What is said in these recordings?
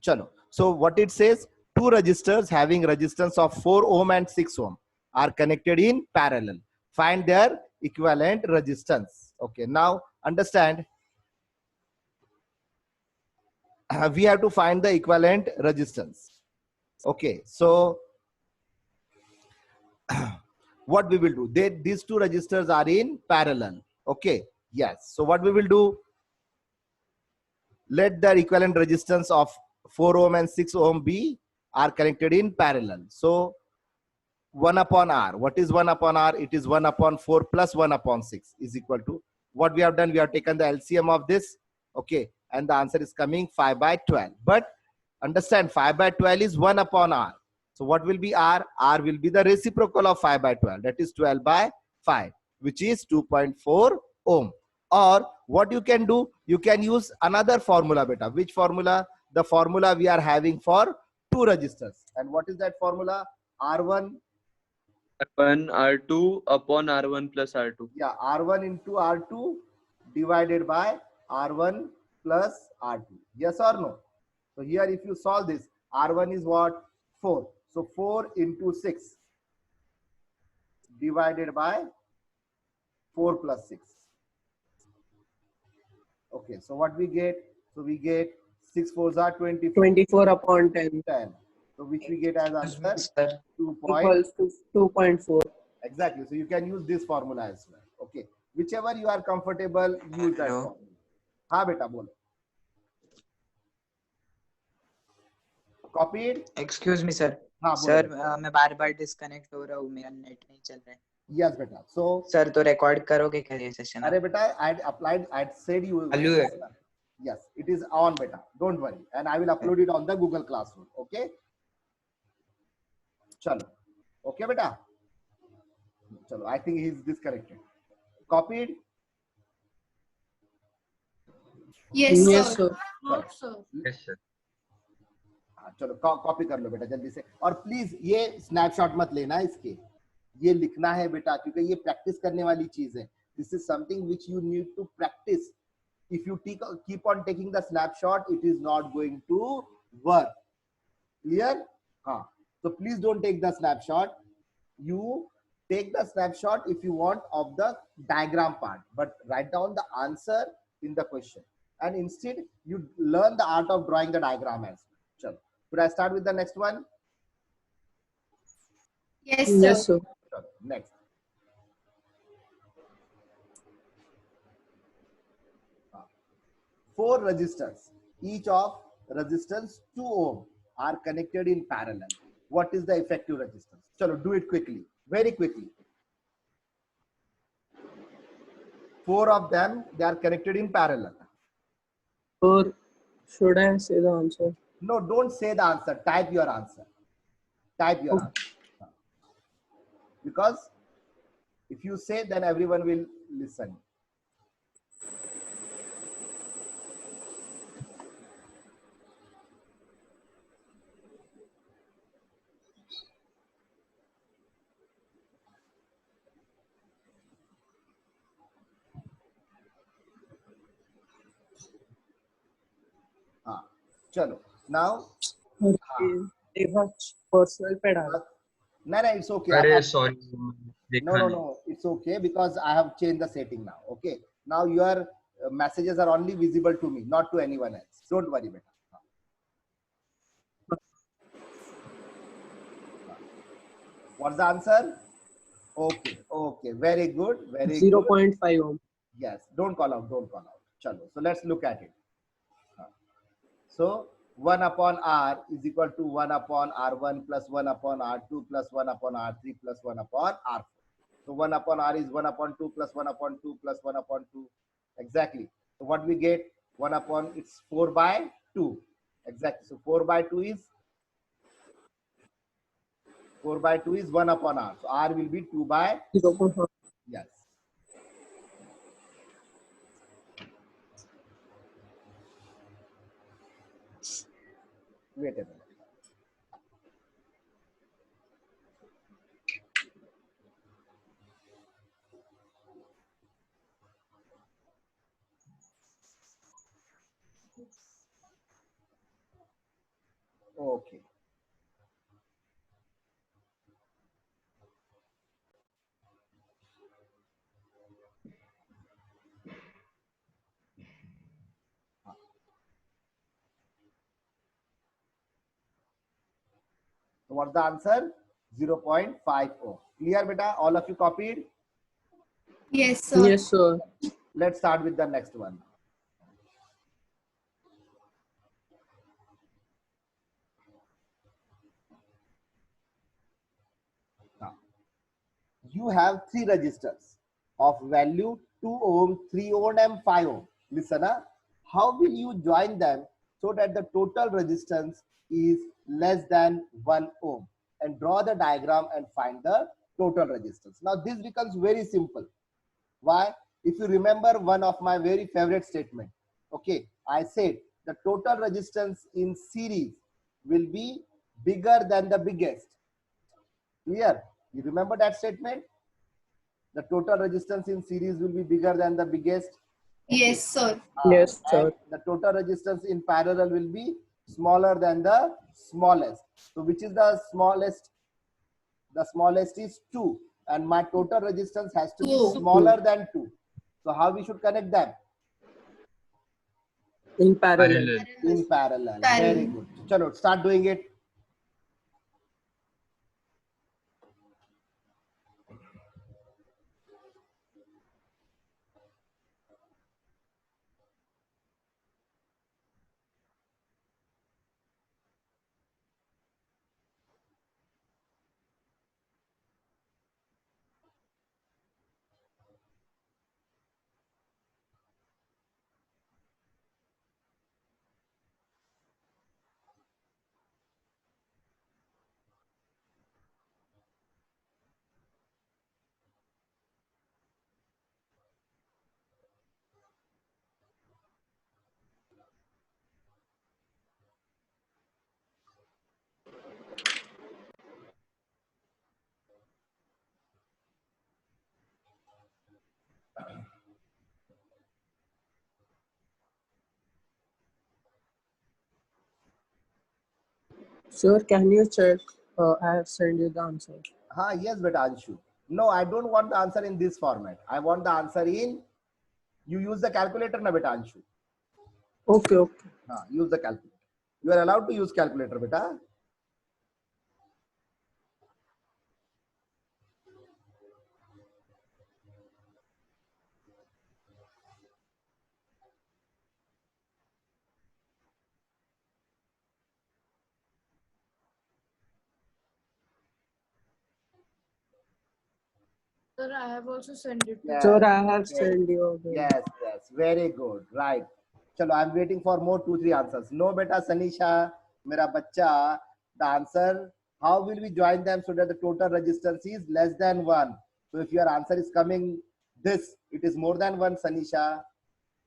Chalo. So what it says, two resistors having resistance of 4 ohm and 6 ohm are connected in parallel. Find their equivalent resistance. Okay, now understand, we have to find the equivalent resistance. Okay, so what we will do, these two resistors are in parallel. Okay, yes. So what we will do, let the equivalent resistance of 4 ohm and 6 ohm be are connected in parallel. So 1 upon R. What is 1 upon R? It is 1 upon 4 plus 1 upon 6 is equal to, what we have done, we have taken the LCM of this. Okay, and the answer is coming 5 by 12. But understand, 5 by 12 is 1 upon R. So what will be R? R will be the reciprocal of 5 by 12. That is 12 by 5, which is 2.4 ohm. Or what you can do, you can use another formula, beta. Which formula? The formula we are having for two resistors. And what is that formula? R1 R1 R2 upon R1 plus R2. Yeah, R1 into R2 divided by R1 plus R2. Yes or no? So here if you solve this, R1 is what? 4. So 4 into 6 divided by 4 plus 6. Okay, so what we get? So we get 6 4s are 24. 24 upon 10 So which we get as answer? Sir. 2. equals to 2.4. Exactly. So you can use this formula as well. Okay. Whichever you are comfortable, use that Hello. formula. हाँ बेटा बोलो. Copied? Excuse me, sir. हाँ sir बोलो. मैं बार बार disconnect हो रहा हूँ, मेरा नेट नहीं चल रहा है. Yes बेटा. So सर तो रिकॉर्ड करोगे क्या ये सेशन? अरे बेटा, I'd said you. चालू है. Yes, it is on beta. Don't worry, and I will upload it on the Google Classroom. Okay. Chalo. Okay beta. Chalo. I think he is disconnected. Copied? Yes, sir. Yes, sir. चलो copy कर लो बेटा जल्दी से. और please ये snapshot मत लेना इसके, ये लिखना है बेटा, क्योंकि ये प्रैक्टिस करने वाली चीज है. This is something which you need to practise. If you keep on taking the snapshot, it is not going to work. Clear? So please don't take the snapshot. You take the snapshot if you want of the diagram part, but write down the answer in the question. And instead, you learn the art of drawing the diagram as well. Chalo. Should I start with the next one? Yes, sir. Chalo. Next. Four resistors, each of resistance 2 ohm, are connected in parallel. What is the effective resistance? Chalo, do it quickly, very quickly. 4 of them, they are connected in parallel. Or should I say the answer? No, don't say the answer. Type your answer. Type your answer. Because if you say, then everyone will listen. Chalo. Now, personal पे डाला. no, it's okay. Arey, sorry. No, it's okay because I have changed the setting now. Okay. Now your messages are only visible to me, not to anyone else. Don't worry, beta. What's the answer? Okay. Very good. Very 0.5 good. ohm. Yes. Don't call out. Chalo. So let's look at it. So 1 upon R is equal to 1 upon R1 plus 1 upon R2 plus 1 upon R3 plus 1 upon R4. So 1 upon R is 1 upon 2 plus 1 upon 2 plus 1 upon 2. Exactly. So what we get? 1 upon, it's 4 by 2. Exactly. So 4 by 2 is 1 upon R. So R will be 2 by 0.5. Yes. Wait a minute. Okay. So what's the answer? 0.50. Clear, beta? All of you copied? Yes, sir. Yes, sir. Let's start with the next one. Now, you have three resistors of value 2 ohm, 3 ohm, and 5 ohm. Listen, how will you join them so that the total resistance is less than 1 ohm? And draw the diagram and find the total resistance. Now, this becomes very simple. Why? If you remember one of my very favorite statement, okay, I said the total resistance in series will be bigger than the biggest. Clear? You remember that statement? The total resistance in series will be bigger than the biggest. Yes, sir. Yes, And sir. the total resistance in parallel will be smaller than the smallest. So which is the smallest? The smallest is 2. And my total resistance has to be 2. smaller than 2. So how we should connect them? In parallel. In parallel. Parallel. Very good. Chalo, start doing it. Sir, can you check? I have sent you the answer. Yes, but Anshu. No, I don't want the answer in this format. I want the answer in, you use the calculator, na beta Anshu. Okay, okay. Use the calculator. You are allowed to use calculator, beta. Sir, I have also sent it. Yes. Sir, I have sent you again. Yes, yes, very good. Right. Chalo, I'm waiting for more 2-3 answers. No, beta Sanisha, mera bacha. The answer, how will we join them so that the total resistance is less than 1? So if your answer is coming this, it is more than 1, Sanisha.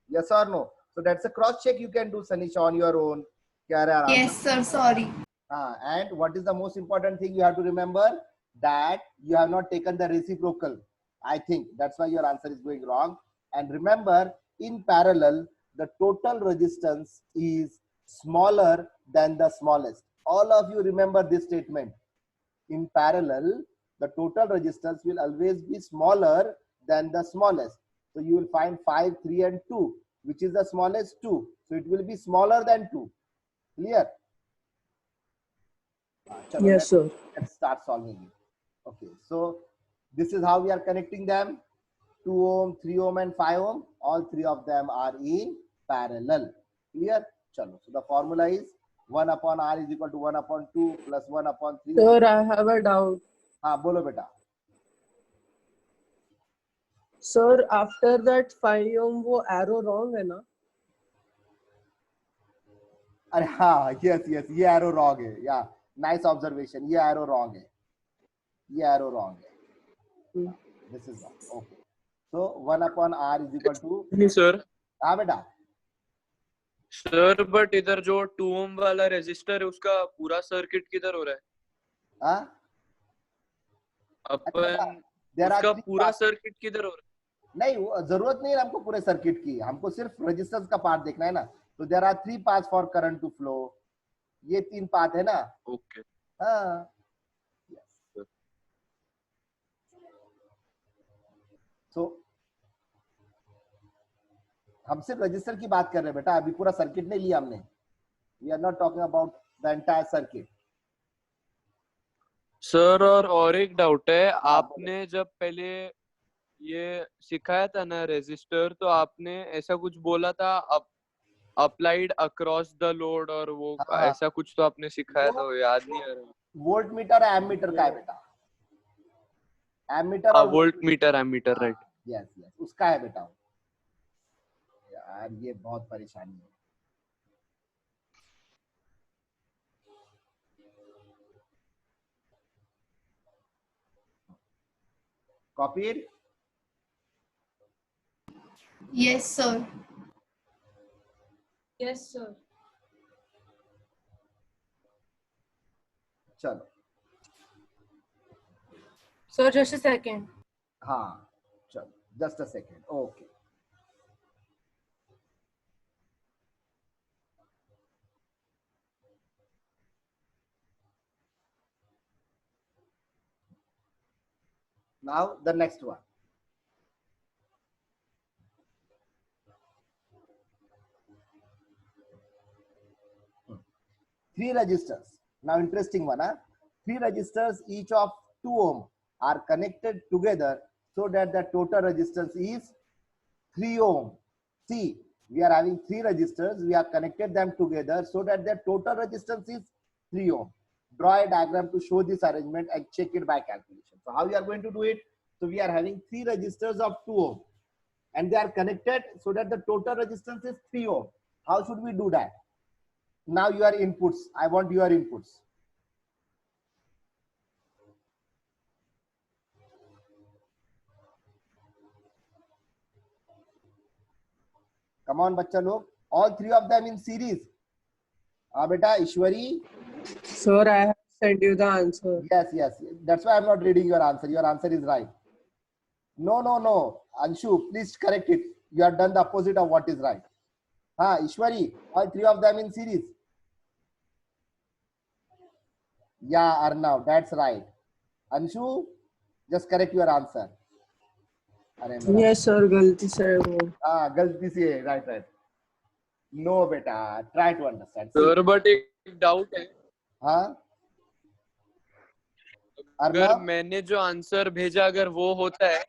Yes or no? So that's a cross check you can do, Sanisha, on your own. Yes, sir. Sorry. And what is the most important thing you have to remember? That you have not taken the reciprocal. I think that's why your answer is going wrong. And remember, in parallel, the total resistance is smaller than the smallest. All of you remember this statement. In parallel, the total resistance will always be smaller than the smallest. So you will find 5, 3, and 2, which is the smallest 2. So it will be smaller than 2. Clear? Chalo, Yes, sir. let's start solving it. Okay, so this is how we are connecting them. 2 ohm, 3 ohm, and 5 ohm. All three of them are in parallel. Clear? Chalo. So the formula is 1 upon R is equal to 1 upon 2 plus 1 upon 3. Sir, I have a doubt. Bolo beta. Sir, after that 5 ohm, वो arrow wrong है ना? अरे हाँ, yes, ये arrow wrong है. Yeah, nice observation. ये arrow wrong है. ये arrow wrong है. This is wrong. Okay. So 1 upon R is equal to. नहीं सर. हाँ बेटा. सर बट इधर जो 2 ओम वाला रेजिस्टर है उसका पूरा सर्किट किधर हो रहा है? हाँ? अपन There are उसका 3 पूरा parts. सर्किट किधर हो रहा है? नहीं, जरूरत नहीं है हमको पूरे सर्किट की, हमको सिर्फ रेजिस्टेंस का पार्ट देखना है ना. तो there are 3 paths for current to flow. ये 3 पाथ है ना. ओके हाँ. तो हम सिर्फ रजिस्टर की बात कर रहे हैं बेटा, अभी पूरा सर्किट नहीं लिया हमने. We are not talking about the entire circuit. Sir, और एक डाउट है, आपने जब पहले ये सिखाया था ना रेजिस्टर, तो आपने ऐसा कुछ बोला था अप्लाइड अक्रॉस द लोड, और वो हाँ. ऐसा कुछ तो आपने सिखाया था, वो याद नहीं आ रहा. वोल्ट मीटर एम मीटर का है बेटा. एम मीटर हाँ, और voltmeter ammeter, right. Yes yes उसका है बेटा. यार ये बहुत परेशानी है. Copied. Yes, sir. Yes, sir. चलो. Sir, just a second. हाँ चलो, just a second. Okay. Now the next one. Three registers. Now interesting one, huh? 3 registers each of 2 ohm are connected together so that the total resistance is 3 ohm. See, we are having 3 registers. We have connected them together so that their total resistance is 3 ohm. Draw a diagram to show this arrangement and check it by calculation. So how you are going to do it? So we are having 3 registers of 2 ohm and they are connected so that the total resistance is 3 ohm. How should we do that? Now your inputs. I want your inputs. Come on, बच्चा लोग. All 3 of them in series. बेटा ईश्वरी. Sir, I have sent you the answer. Yes, yes. That's why I'm not reading your answer. Your answer is right. No, no, no. Anshu, please correct it. You have done the opposite of what is right. Ishwari, all 3 of them in series. Yeah, Arnav, that's right. Anshu, just correct your answer. Yes, sir. गलती से वो. गलती से. Right, right. No, beta. Try to understand. Sir, but एक doubt है. हाँ. अगर मैंने जो आंसर भेजा अगर वो होता है,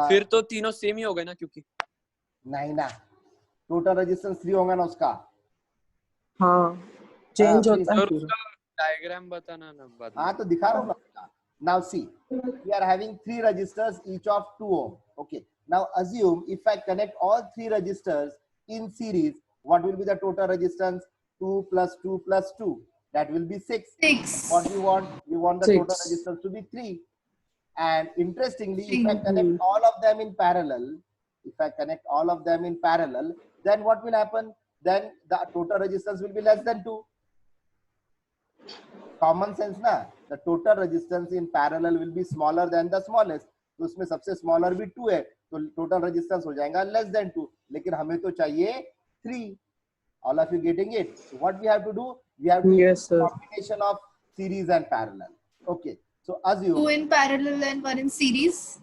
फिर तो तीनों सेम ही हो गए ना, क्योंकि नहीं ना, टोटल रेजिस्टेंस 3 होगा ना उसका. हाँ, चेंज होता है. सर, उसका डायग्राम बताना ना बाद में. तो दिखा रहा हूँ ना. Now see, we are having 3 registers each of 2 ohm. Okay. Now assume if I connect all 3 registers in series, what will be the total resistance? 2 plus 2 plus 2. That will be 6. 6. What we want? We want the 6. total resistance to be 3. And interestingly, if I connect all of them in parallel, then what will happen? Then the total resistance will be less than 2. Common sense ना. The total resistance in parallel will be smaller than the smallest. तो उसमें सबसे smaller भी 2 है, तो total resistance हो जाएगा less than 2. लेकिन हमें तो चाहिए 3. All of you getting it? So what we have to do? We have to Yes, sir. combination of series and parallel. Okay. So assume 2 in parallel and 1 in series.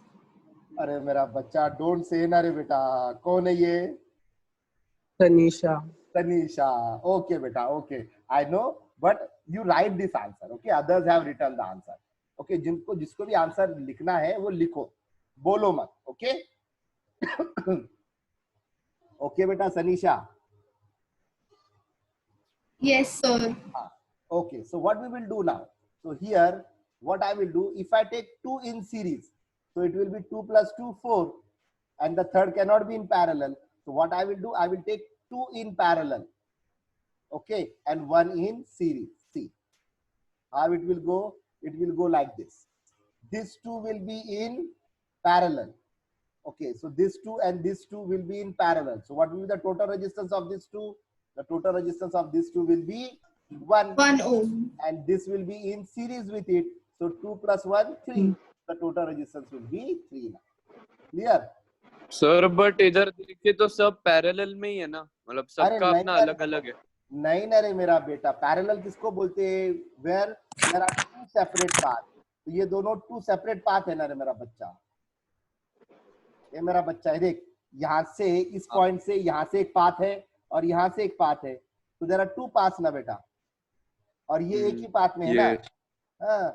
अरे मेरा बच्चा, don't say ना रे बेटा. कौन है ये? Tanisha. Tanisha. Okay बेटा. Okay. I know, but you write this answer. Okay. Others have written the answer. Okay. जिसको भी आंसर लिखना है वो लिखो, बोलो मत. Okay. Okay बेटा. Tanisha. Yes, sir. Okay. So what we will do now? So here, what I will do, if I take 2 in series, so it will be 2 plus 2, 4, and the third cannot be in parallel. So what I will do, I will take 2 in parallel, okay, and 1 in series. See how it will go. It will go like this. This 2 will be in parallel. Okay, so this 2 and this 2 will be in parallel. So what will be the total resistance of this 2? The total resistance of this 2 will be 1 ohm. And this will be in series with it. So 2 plus 1, 3. The total resistance will be 3 now. Clear? Sir, but इधर देखे तो सब parallel में ही है ना, मतलब सबका अपना अलग अलग है. नहीं ना रे मेरा बेटा, पैरेलल किसको बोलते हैं? Where there are two separate path. तो ये दोनों टू सेपरेट पाथ है ना रे मेरा बच्चा। ये मेरा बच्चा है, देख यहाँ से इस पॉइंट से यहाँ से एक पाथ है और यहाँ से एक पाथ है, तो देयर आर टू पाथ्स ना बेटा, और ये एक ही पाथ में है ना। Yes. हाँ,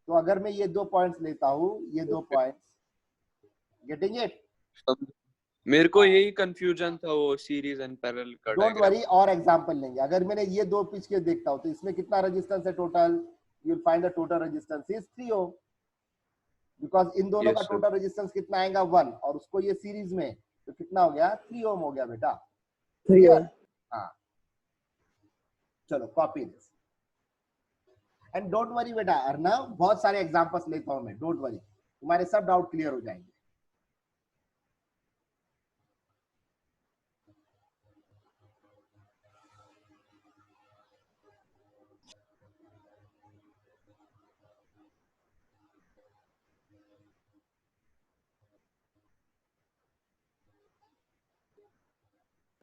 तो अगर मैं ये दो पॉइंट्स लेता हूँ, ये दो पॉइंट्स, गेटिंग इट? मेरे को यही कंफ्यूजन था वो सीरीज एंड पैरेलल का डोंट डायग्राम। वरी, और एग्जांपल लेंगे। अगर मैंने ये दो पिच के देखता हूँ तो इसमें कितना रेजिस्टेंस है total? You will find the total resistance is 3 ohm, because इन दोनों का Yes, sir. टोटल रेजिस्टेंस कितना आएगा? 1, और उसको ये सीरीज में, तो कितना हो गया? 3 ओम हो गया बेटा। 3 Clear? ohm. हाँ, चलो copy this and don't worry बेटा। अर्नव, बहुत सारे एग्जांपल्स लेता हूँ मैं, डोंट वरी, तुम्हारे सब डाउट क्लियर हो जाएंगे।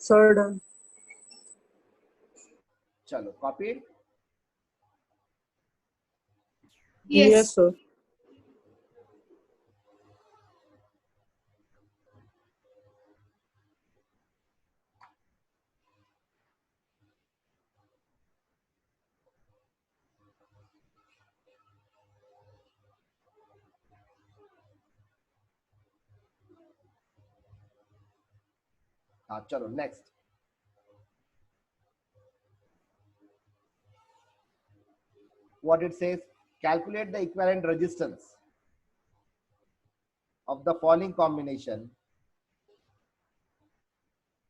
Sir, done. चलो कॉपीड। Yes, sir. हाँ चलो next. What it says, calculate the equivalent resistance of the following combination.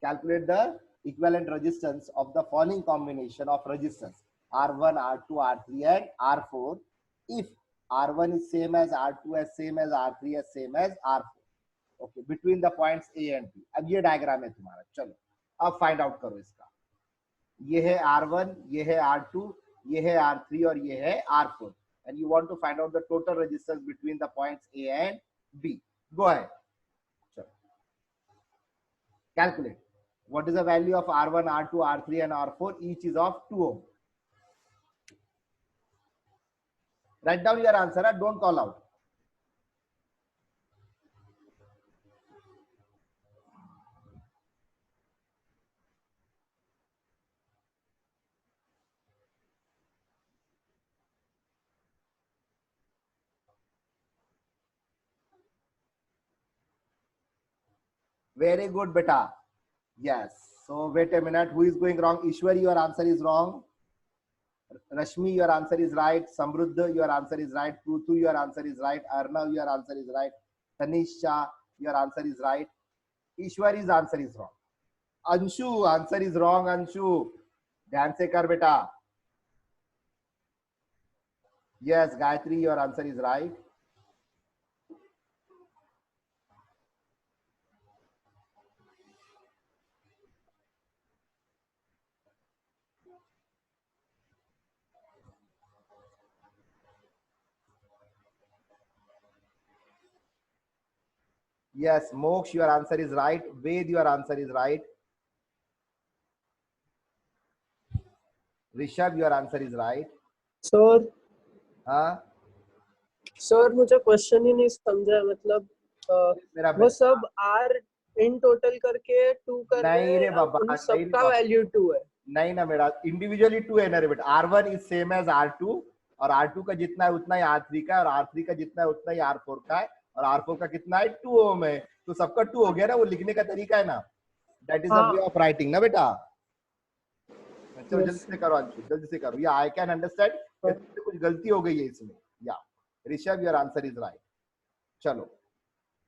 Calculate the equivalent resistance of the following combination of resistance R1, R2, R3 and R4 if R1 is same as R2 as same as R3 as same as R4. Okay, between the points A and B. अब ये diagram है तुम्हारा, चलो अब find out करो इसका। ये है R1, ये है R2, ये है R3 और ये है R4, and you want to find out the total resistance between the points A and B. Go ahead. Chalo. Calculate. What is the value of R1, R2, R3 and R4? Each is of 2 ohm. Write down your answer, don't call out. Very good, beta. Yes. So wait a minute. Who is going wrong? Ishwari, your answer is wrong. Rashmi, your answer is right. Samruddha, your answer is right. Prutu, your answer is right. Arnav, your answer is right. Tanish Shah, your answer is right. Ishwari's answer is wrong. Anshu, answer is wrong. Anshu, ध्यान से कर बेटा. Yes, Gayatri, your answer is right. Yes, Moksh, your answer is right. Ved, your answer is right. Rishabh, your answer is right. Sir, हाँ sir मुझे question ही नहीं समझा, मतलब मेरा वो सब R इन टोटल करके 2 कर रहे नहीं रे हैं, बाबा, उन नहीं रे सबका बाबा। वैल्यू 2 है। नहीं ना मेरा, इंडिविजुअली 2 है ना रे बेटा। R1 is same as R2 और R2 का जितना है उतना ही R3 का, और R3 का जितना है उतना ही R4 का है, और R4 का कितना है 2 ओम है, तो सबका 2 हो गया ना। वो लिखने का तरीका है ना, that is the way of writing ना बेटा। चलो जल्दी से करो अंशु, जल्दी से करो। या आई कैन अंडरस्टैंड कुछ गलती हो गई है इसमें। या Rishabh, your answer is right. चलो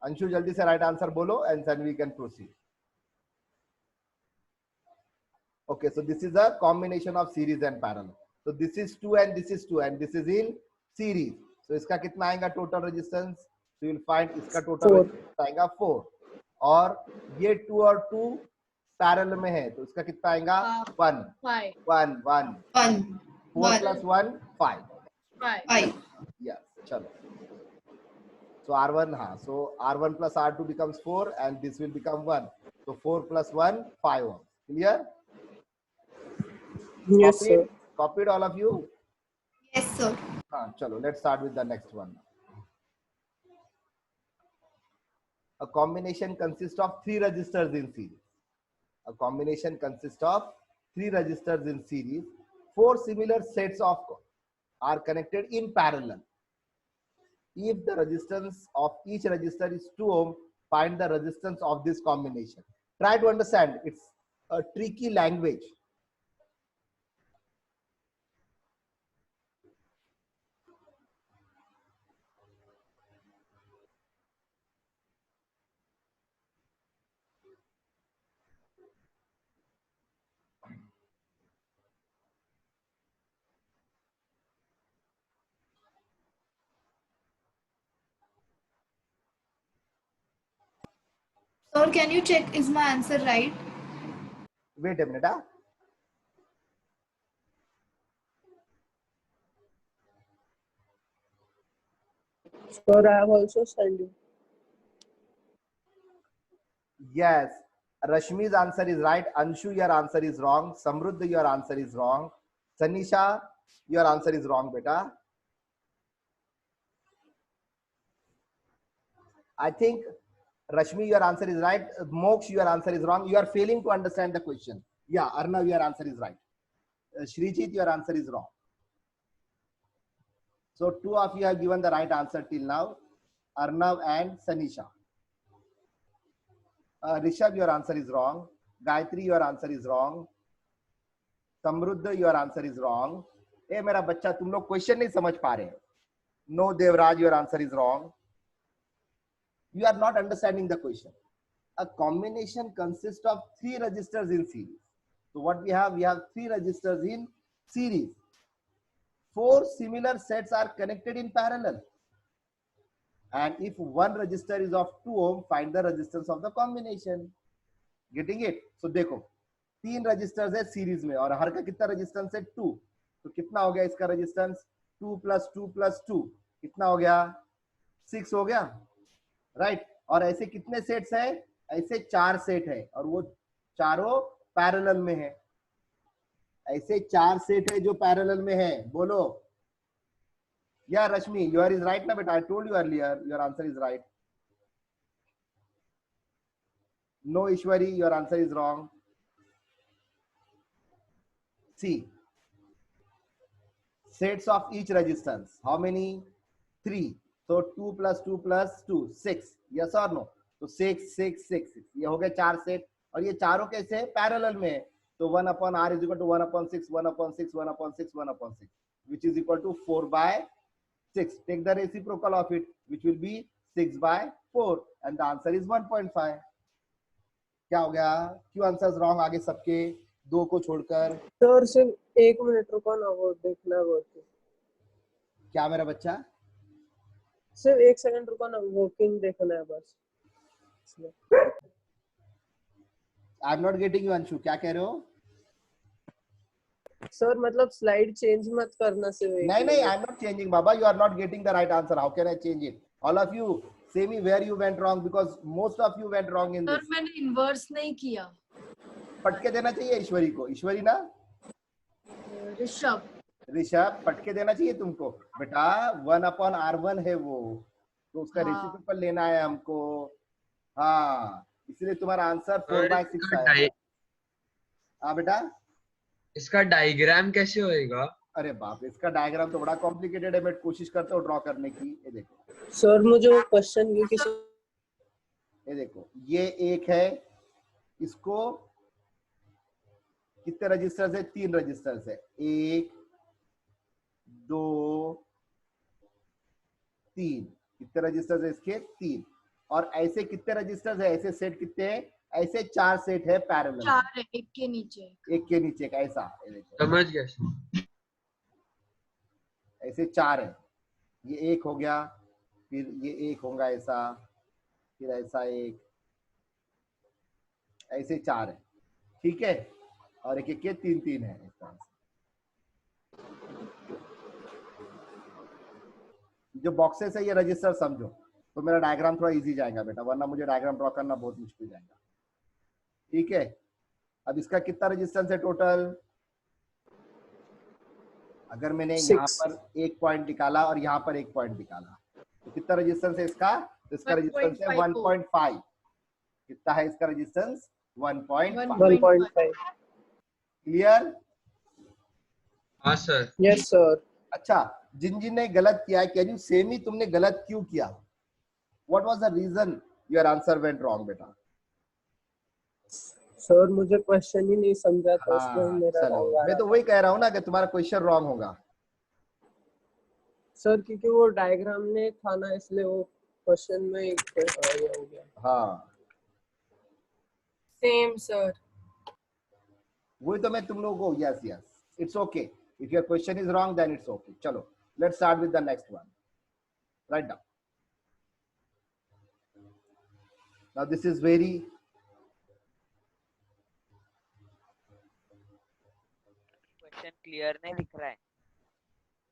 अंशु जल्दी से राइट आंसर बोलो and then we can proceed. Okay, so this is a combination of series and parallel. So this is 2 and this is 2 and this is in series. So इसका कितना आएगा total resistance? So you will find इसका total resistance आएगा 4, और ये 2 और 2 parallel में है, तो इसका कितना आएगा 1 5 1 1 1 4 plus 1 5. 5 Yes, चलो. So R1, हाँ, so R1 plus R2 becomes 4 and this will become 1. So 4 plus 1 5 ohm. Clear? Yes, sir. Copied all of you? Yes, sir. हाँ चलो, let's start with the next one. A combination consists of 3 registers in series. A combination consists of 3 registers in series. 4 similar sets of are connected in parallel. If the resistance of each register is 2 ohm, find the resistance of this combination. Try to understand. It's a tricky language. Sir, can you check is my answer right? Wait a minute. Huh? Sir, I have also sent you. Yes. Rashmi's answer is right. Anshu, your answer is wrong. Samruddha, your answer is wrong. Sanisha, your answer is wrong, beta. I think Rashmi, your answer is right. Moksh, your answer is wrong. You are failing to understand the question. Yeah, Arnav, your answer is right. Shrijit, your answer is wrong. So 2 of you have given the right answer till now. Arnav and Sanisha. Rishabh, your answer is wrong. Gayatri, your answer is wrong. Samruddha, your answer is wrong. ए मेरा बच्चा, तुम लोग question नहीं समझ पा रहे. No, Devraj, your answer is wrong. You are not understanding the question. A combination consists of 3 registers in series. So what we have 3 registers in series. 4 similar sets are connected in parallel. And if one register is of 2 ohm, find the resistance of the combination. Getting it? So देखो, 3 registers है series में और हर का कितना resistance है 2. तो कितना हो गया इसका रेजिस्टेंस? 2 + 2 + 2 कितना हो गया? 6 हो गया, राइट? और ऐसे कितने सेट्स है? ऐसे 4 सेट है और वो चारों पैरेलल में है. ऐसे 4 सेट है जो पैरेलल में है. बोलो. या रश्मि, योर इज राइट ना बेटा? I told you earlier, your answer is right. No, Ishwari, your answer is wrong. C. Sets of each resistance. How many? 3. So 2 + 2 + 2, 6. Yes or no? तो 6, 6, 6, 6. ये हो गए 4 सेट और ये चारों कैसे है? पैरेलल में है. तो 1/r is equal to 1/6, 1/6, 1/6, 1/6, which is equal to 4/6. Take the reciprocal of it, which will be 6/4, and the answer is 1.5. क्या हो गया? क्यों आंसर्स रॉन्ग आगे सबके, 2 को छोड़कर? सर सिर्फ 1 मिनट रुको ना, वो देखना वर्किंग. क्या मेरा बच्चा? सिर्फ 1 सेकंड रुको ना, वर्किंग देखना है बस. आई am not getting you Anshu, क्या कह रहे हो? सर मतलब स्लाइड चेंज मत करना सिर्फ. नहीं नहीं, आई एम नॉट चेंजिंग बाबा. You are not getting the right answer. How can I change it? All of you say me where you went wrong, because most of you went wrong in sir this. मैंने inverse नहीं किया. पटके देना चाहिए ईश्वरी को. ईश्वरी ना, ऋषभ पटके देना चाहिए तुमको बेटा. 1/r1 है वो, तो उसका हाँ. रेसिप्रोकल लेना है हमको. हाँ, इसलिए तुम्हारा आंसर 4/6 आया. हाँ बेटा, इसका डायग्राम कैसे होएगा? अरे बाप, इसका डायग्राम तो बड़ा कॉम्प्लिकेटेड है. मैं कोशिश करता हूँ ड्रॉ करने की. ये देखो सर, मुझे वो क्वेश्चन ये किसी, ये देखो, ये एक है. इसको कितने रजिस्टर्स है? 3 रजिस्टर्स है. 1, 2, 3. कितने रजिस्टर्स है इसके? 3. और ऐसे कितने रजिस्टर्स है? ऐसे सेट कितने हैं? ऐसे 4 सेट है पैरेलल. 4 है, एक के नीचे एक ऐसा. ये देखो, समझ गया. ऐसे 4 है. ये एक हो गया, फिर ये एक होगा ऐसा, फिर ऐसा एक, ऐसे 4 है. ठीक है, और एक एक के 3 है. इस तरह से जो बॉक्सेस है ये रजिस्टर समझो, तो मेरा डायग्राम थोड़ा इजी जाएगा बेटा, वरना मुझे डायग्राम ड्रॉ करना बहुत मुश्किल जाएगा. ठीक है, अब इसका कितना रेजिस्टेंस है टोटल? अगर मैंने यहाँ 6. पर एक पॉइंट निकाला और यहाँ पर एक पॉइंट निकाला तो कितना रेजिस्टेंस है इसका? तो इसका रेजिस्टेंस है 1.5. कितना है इसका रेजिस्टेंस? 1.5. 1.5. क्लियर? हाँ सर। Yes, sir. अच्छा, जिन जिन ने गलत किया है, कैन यू से मी तुमने गलत क्यों किया? What was the reason your answer went wrong बेटा? सर मुझे क्वेश्चन ही नहीं समझा था, इसलिए हाँ मेरा चलो, wrong आ मैं रहा तो था. वही कह रहा हूँ ना कि तुम्हारा क्वेश्चन रॉन्ग होगा. सर क्योंकि वो डायग्राम में था ना, इसलिए वो क्वेश्चन में ये हो गया. हाँ सेम सर. वही तो मैं तुम लोगों को, yes yes, it's okay. If your question is wrong then it's okay. चलो let's start with the next one. Write down. Now this is very question clear नहीं दिख रहा है.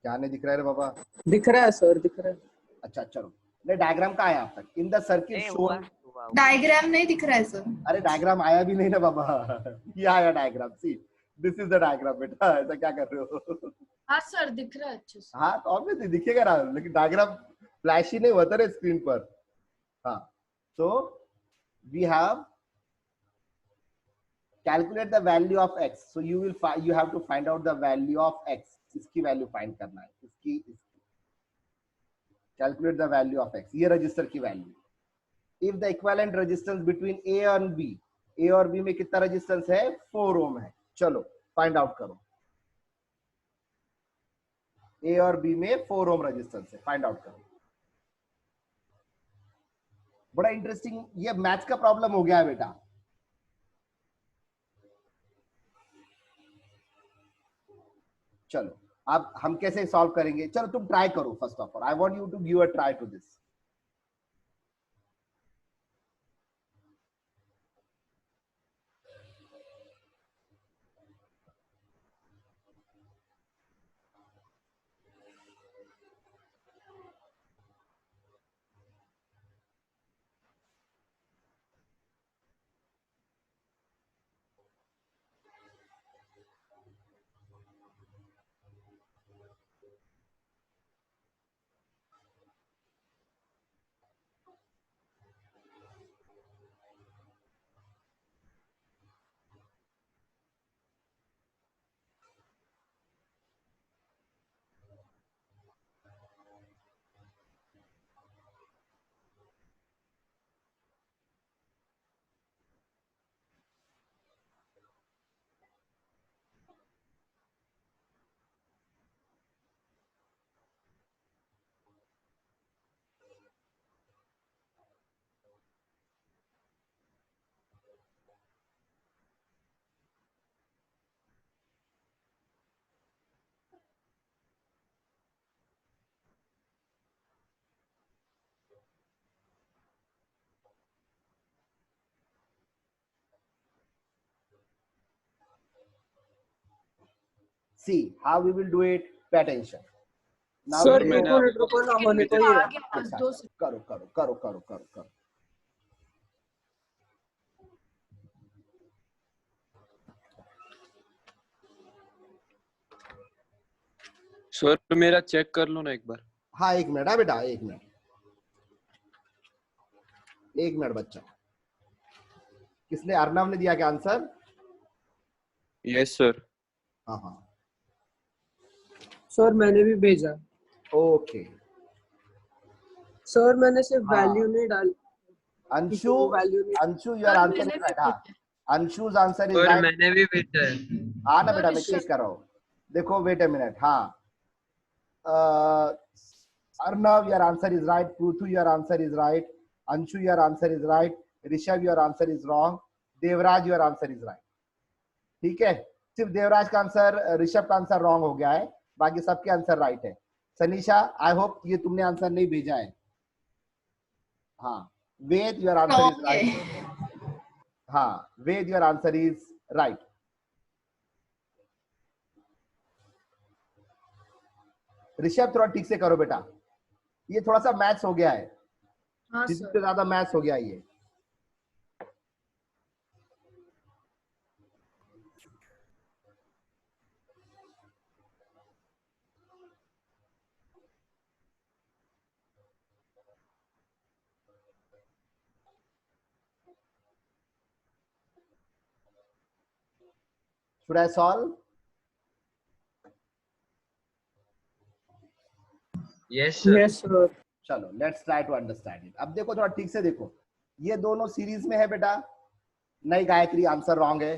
क्या नहीं दिख रहा है रे बाबा? दिख रहा है सर, दिख रहा है. अच्छा चलो, नहीं डायग्राम का आया आप तक. इन द सर्किट नहीं हुआ शोन. हुआ डायग्राम नहीं दिख रहा है सर. अरे डायग्राम आया भी नहीं ना बाबा. ये आया diagram. See this is the diagram बेटा. ऐसा क्या कर रहे हो? हाँ सर दिख रहा है अच्छे से. हाँ तो ऑब्वियसली दिखेगा ना, लेकिन डायग्राम फ्लैश ही नहीं होता ना स्क्रीन पर. हाँ, so we have calculate the value of x. So you have to find out the value of x. इसकी वैल्यू फाइंड करना है. इसकी calculate the value of x. ये रजिस्टर की value. If the equivalent resistance between a and b, a और b में कितना resistance है? 4 ओम है. चलो फाइंड आउट करो. a और b में 4 ओम रेजिस्टेंस है. फाइंड आउट करो. बड़ा इंटरेस्टिंग ये मैथ्स का प्रॉब्लम हो गया है बेटा. चलो अब हम कैसे सॉल्व करेंगे? चलो तुम ट्राई करो. First of all I want you to give a try to this. See how we will do it. Pay attention. Now sir we मैंने know- एक मिनट रुको ना, होने को ही आ है. गया बस अच्छा, 2 सेकंड. करो करो करो करो करो करो. सर मेरा चेक कर लो ना एक बार. हाँ एक मिनट. हाँ बेटा एक मिनट. एक मिनट बच्चा. किसने? अर्नव ने दिया क्या आंसर? Yes sir. हाँ हाँ सर मैंने भी भेजा. ओके. सर मैंने सिर्फ हाँ. वैल्यू नहीं डाली. अंशु, वैल्यू नहीं. Anshu your answer is right. हाँ अंशु's आंसर इज और राइट. मैंने भी भेजा है। हाँ ना बेटा मैं चेक कर रहा हूँ. देखो वेट अ मिनट. हाँ Arnav your answer is right. Prithu your answer is right. Anshu your answer is right. Rishabh your answer is wrong. Devraj your answer is right. ठीक है, सिर्फ देवराज का आंसर, ऋषभ का आंसर रॉन्ग हो गया है. बाकी सबके आंसर राइट है. सनीशा आई होप ये तुमने आंसर नहीं भेजा है. हाँ Ved your answer is Wrong right. है. हाँ Ved your answer is right. Rishabh थोड़ा ठीक से करो बेटा. ये थोड़ा सा मैथ्स हो गया है. हाँ जिससे सर. ज्यादा मैथ्स हो गया ये. should I solve? Yes, sir. Yes, sir. चलो let's try to understand it. अब देखो थोड़ा ठीक से देखो, ये दोनों सीरीज में है बेटा. नहीं गायत्री, आंसर रॉन्ग है.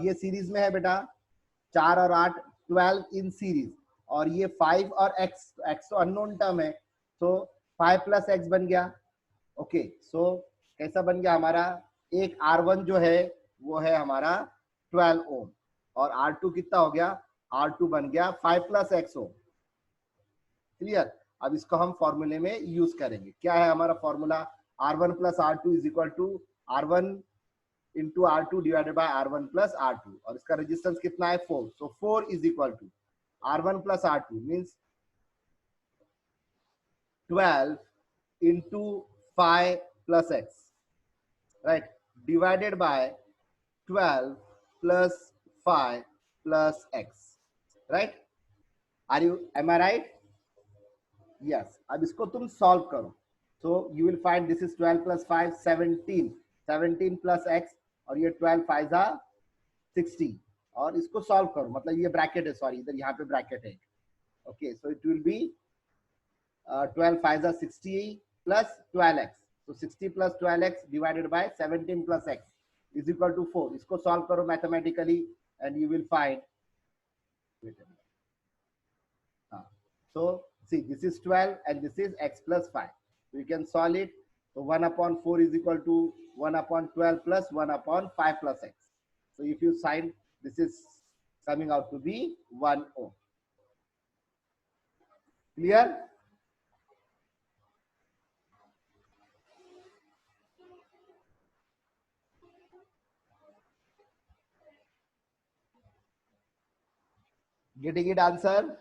ये सीरीज में है बेटा, 4 और 8 12 इन सीरीज, और ये 5 और x, x तो अननोन टर्म है, तो 5 प्लस x बन गया. ओके, सो कैसा बन गया हमारा, एक R1 जो है वो है हमारा 12 ओम, और R2 कितना हो गया, R2 बन गया 5 प्लस x ओम. क्लियर. अब इसको हम फॉर्मूले में यूज करेंगे. क्या है हमारा formula, R1 plus R2 is equal to R1 into R2 divided by R1 plus R2, और इसका रेजिस्टेंस कितना है 4. So 4 is equal to R1 plus R2 means 12 into 5 plus x, right, divided by 12 plus 5 plus x, right. Are you, am I right? Yes. अब इसको तुम solve करो. So you will find this is 12 plus 5 17, 17 प्लस x, और ये 12 5 जा 60, और इसको सॉल्व करो, मतलब ये ब्रैकेट है, सॉरी इधर यहाँ पे ब्रैकेट है. Okay, so it will be 12 5 जा 60 plus 12x, so 60 plus 12x divided by 17 प्लस x इज इक्वल टू 4. इसको सॉल्व करो mathematically and you will find, so see this is 12 and this is x plus 5, so you can solve it. So 1 upon 4 is equal to 1 upon 12 plus 1 upon 5 plus x. So if you sign, this is coming out to be 1 ohm. Clear? Getting it answer?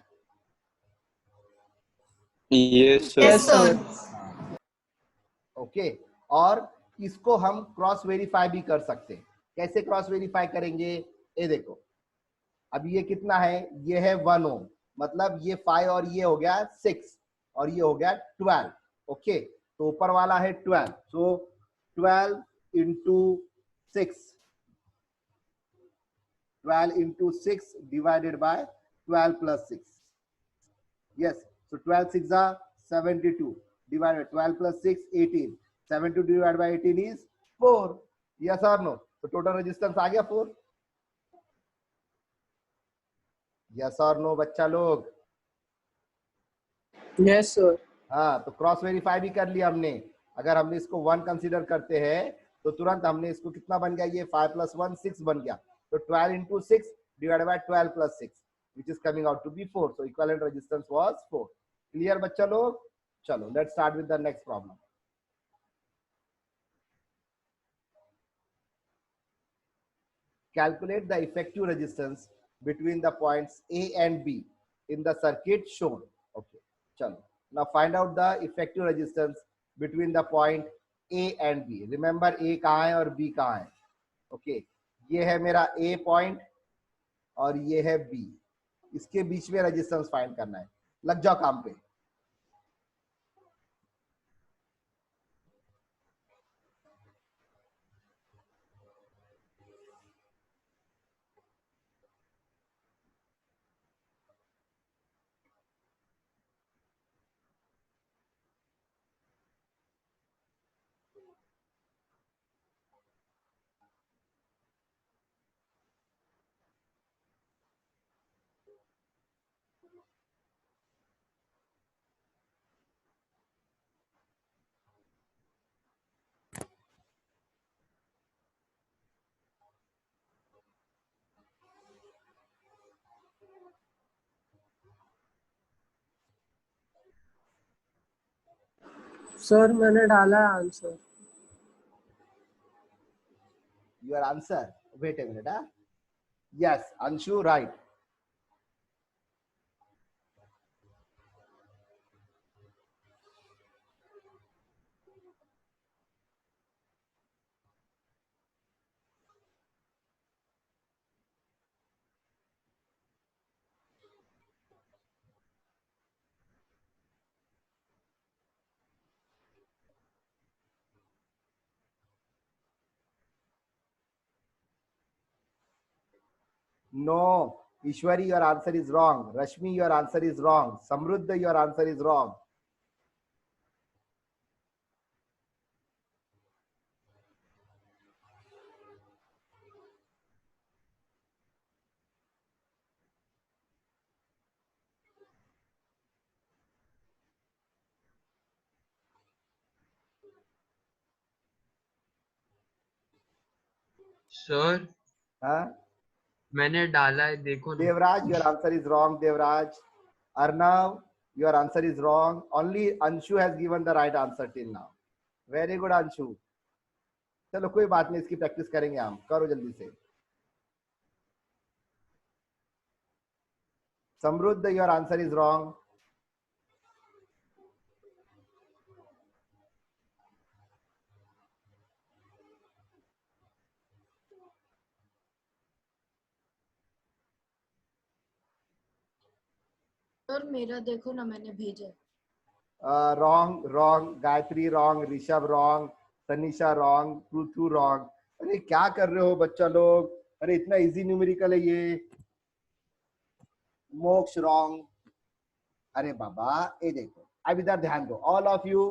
Yes, sir. Yes, sir. Okay, और इसको हम cross verify भी कर सकते हैं. कैसे cross verify करेंगे, ये देखो. अब ये कितना है, ये है 1 ओम, मतलब ये 5 और ये हो गया 6, और ये हो गया 12. ओके, तो ऊपर वाला है 12, सो 12 into 6, 12 into 6 divided by 12 plus 6. Yes, so 12 6 are 72 divided 12 plus 6 18, 72 divided by 18 is 4. Yes or no? तो टोटल रेजिस्टेंस आ गया 4. यस और नो बच्चा लोग? Yes, sir. हाँ, तो क्रॉस वेरीफाई भी कर लिया हमने. अगर हमने इसको 1 कंसीडर करते हैं तो तुरंत हमने इसको कितना बन गया, ये 5 प्लस 1 6 बन गया, तो 12 into 6 divided by 12 plus 6 which is coming out to be 4. So equivalent resistance was 4. Clear बच्चा लोग? चलो let's start with the next problem. Calculate the effective resistance between the points A and B in the circuit shown. Okay, चलो. Now find out the effective resistance between the point A and B. Remember A कहाँ है और B कहाँ है. Okay, ये है मेरा A point और ये है B. इसके बीच में रेजिस्टेंस फाइंड करना है. लग जाओ काम पे. सर मैंने डाला है answer. Your answer. Wait a minute. Yes, Anshu, right. No. Ishwari, your answer is wrong. Rashmi, your answer is wrong. Samruddha, your answer is wrong. Sir Huh? मैंने डाला है, देखो ना। Devraj, your answer is wrong. Devraj. Arnav, your answer is wrong. Only Anshu has given the right answer till now. Very good, Anshu. चलो कोई बात नहीं, इसकी प्रैक्टिस करेंगे हम. करो जल्दी से. Samruddha, your answer is wrong. Sir मेरा देखो ना, मैंने भेजा है। Wrong, wrong. Gayatri wrong. Rishabh wrong. Tanisha wrong. Prutu wrong. अरे क्या कर रहे हो बच्चा लोग? अरे इतना इजी न्यूमेरिकल है ये. मोक्ष wrong. अरे बाबा ये देखो, अब इधर ध्यान दो. All of you.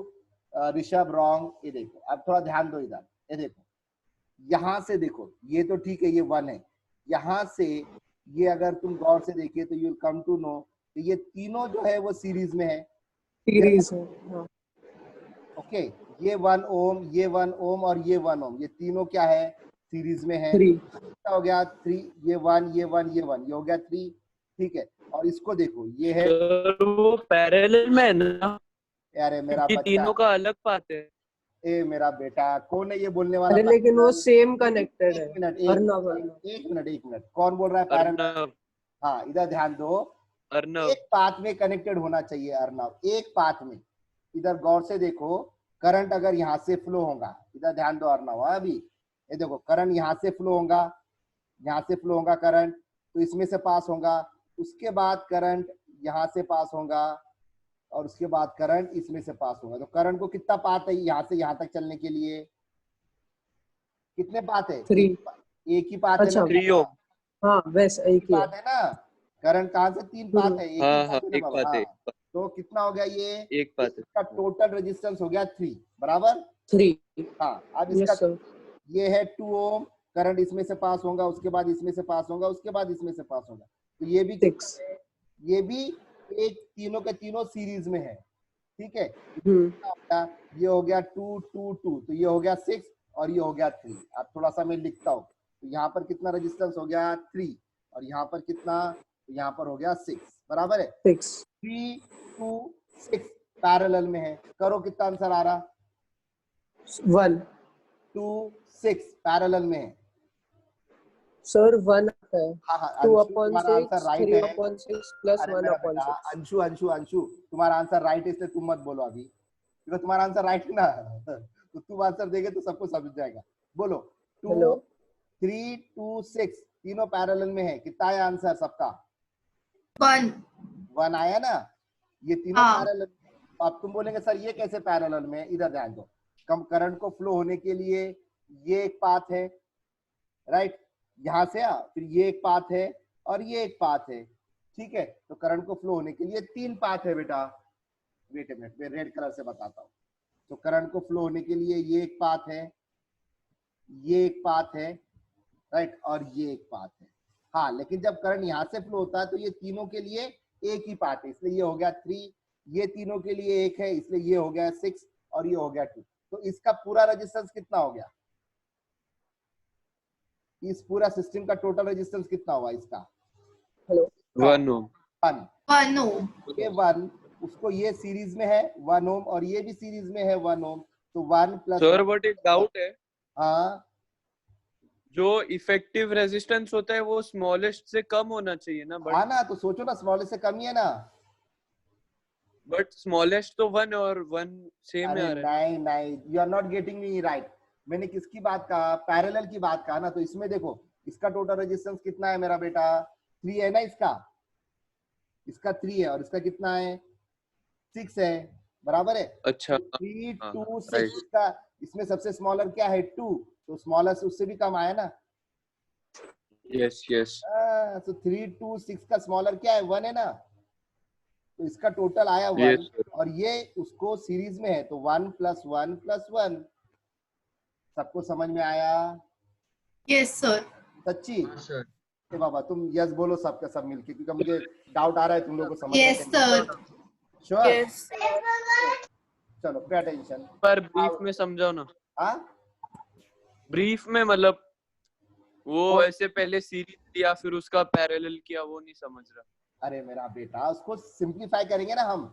Rishabh wrong. ये देखो, अब थोड़ा ध्यान दो इधर. ये देखो, यहां से देखो, ये तो ठीक है, ये 1 है. यहां से ये अगर तुम गौर से देखिए तो यू कम टू नो ये तीनों जो है वो सीरीज में है. सीरीज है. हाँ. ओके, ये 1 ओम, ये 1 ओम और ये 1 ओम, ये तीनों क्या है? सीरीज में है. 3. क्या हो गया? 3. ये 1, ये 1, ये 1, ये हो गया 3. ठीक है. और इसको देखो, ये है. सर वो पैरेलल में है ना, अरे मेरा कि बच्चा, तीनों का अलग पाथ है। ए मेरा बेटा, कौन है ये बोलने वाला? अरे लेकिन वो सेम कनेक्टेड है. एक मिनट, अर्नव. एक मिनट, एक मिनट. कौन बोल रहा है? पैरेलल. अर्नव, हाँ, इधर ध्यान दो. अर्नव। एक पाथ में कनेक्टेड होना चाहिए अर्नव, एक पाथ में. इधर गौर से देखो, करंट अगर यहाँ से फ्लो होगा, इधर ध्यान दो अर्नव. अभी ये देखो, करंट यहाँ से फ्लो होगा, यहाँ से फ्लो होगा करंट, तो इसमें से पास होगा. उसके बाद करंट यहाँ से पास होगा और उसके बाद करंट इसमें से पास होगा. तो करंट को कितना पाथ है यहाँ से यहाँ तक चलने के लिए? कितने पाथ है? 3. एक ही पाथ है अच्छा. ना? 3 ओम। हाँ वैसे एक ही है. पाथ है ना? करंट कहाँ से? 3 पाथ है. एक ही हाँ, पाथ है ना एक बाबा? पाथ है। हाँ. तो कितना हो गया ये? एक पाथ है। इसका टोटल रेजिस्टेंस हो गया 3, बराबर. 3. हाँ, अब यस इसका सर. ये है 2 ओम. करंट इसमें से पास होगा, उसके बाद इसमें से पास होगा, उसके बाद इसमें से पास होगा. तो ये भी 6. ये भी एक, तीनों के तीनों सीरीज में है. ठीक है. ये हो गया 2 2 2, तो ये हो गया 6 और ये हो गया 3. अब थोड़ा सा मैं लिखता हूँ. तो यहाँ पर कितना रेजिस्टेंस हो गया? 3. और यहाँ पर कितना? तो यहाँ पर हो गया 6, बराबर है. 6. 3 2 6 पैरेलल में है. करो कितना आंसर आ रहा? 1. 2 6 पैरेलल में है. सर 1 आता है. हाँ हाँ, 2 अंशु, upon तुम्हारा 6, आंसर राइट 3 है. upon 6 plus अरे 1 मेरा upon बेटा, 6. अंशु अंशु अंशु, तुम्हारा आंसर राइट है, इसलिए तुम मत बोलो अभी, क्योंकि तुम्हारा आंसर राइट है ना. तो तुम आंसर देगे तो सबको समझ जाएगा. बोलो. 2 हेलो. 3 2 6 तीनों पैरेलल में है. कितना आया आंसर सबका? 1. आया ना? ये तीनों हाँ. पैरेलल. अब तुम बोलेंगे सर ये कैसे पैरेलल में? इधर ध्यान दो. कम करंट को फ्लो होने के लिए ये एक पाथ है, राइट. यहाँ से फिर ये एक पाथ है और ये एक पाथ है. ठीक है. तो करंट को फ्लो होने के लिए 3 पाथ है बेटा. वेट ए मिनट, मैं रेड कलर से बताता हूँ. तो करंट को फ्लो होने के लिए ये एक पाथ है, ये एक पाथ है, राइट, और ये एक पाथ है. हाँ, लेकिन जब करंट यहाँ से फ्लो होता है तो ये तीनों के लिए एक ही पाथ है, इसलिए ये हो गया 3. ये तीनों के लिए एक है, इसलिए ये हो गया 6 और ये हो गया 2. तो इसका पूरा रेजिस्टेंस कितना हो गया? इस पूरा सिस्टम का टोटल रेजिस्टेंस कितना हुआ इसका? हेलो. 1 ओम। 1. 1 ohm. ये 1, उसको ये सीरीज में है 1 ओम और ये भी सीरीज में है 1 ओम. तो 1 प्लस. सर बट एक डाउट है, हाँ, जो इफेक्टिव रेजिस्टेंस होता है वो स्मॉलेस्ट से कम होना चाहिए ना, हाँ बट ना. तो सोचो ना, स्मॉलेस्ट से कम ही है ना. स्मॉलेस्ट तो 1 और 1 सेम में आ अरे रहा है। नहीं नहीं, you are not getting me right. मैंने किसकी बात कहा? पैरेलल की बात कहा ना. तो इसमें देखो, इसका टोटल रेजिस्टेंस कितना है मेरा बेटा? 3 है ना. इसका 3 है और इसका कितना है? 6 है, बराबर है. अच्छा 3 हाँ, 2 6. right. इसका इसमें सबसे स्मॉलर क्या है? 2. तो स्मॉलर से उससे भी कम आया ना. यस यस तो 3 2 6 का स्मॉलर क्या है 1 है ना, तो इसका टोटल आया 1 यस सर और ये उसको सीरीज में है तो 1 + 1 + 1। सबको समझ में आया? Yes, sir. सच्ची? हाँ सर। ए बाबा तुम यस बोलो सबके सब मिलके, क्योंकि मुझे डाउट आ रहा है तुम लोगों को समझ में Yes, कि नहीं। sir. श्योर? Yes. चलो पे अटेंशन। पर ब्रीफ में समझाओ ना, हाँ ब्रीफ में मतलब वो तो- ऐसे पहले सीरीज लिया फिर उसका पैरेलल किया, वो नहीं समझ रहा। अरे मेरा बेटा उसको सिंप्लीफाई करेंगे ना हम।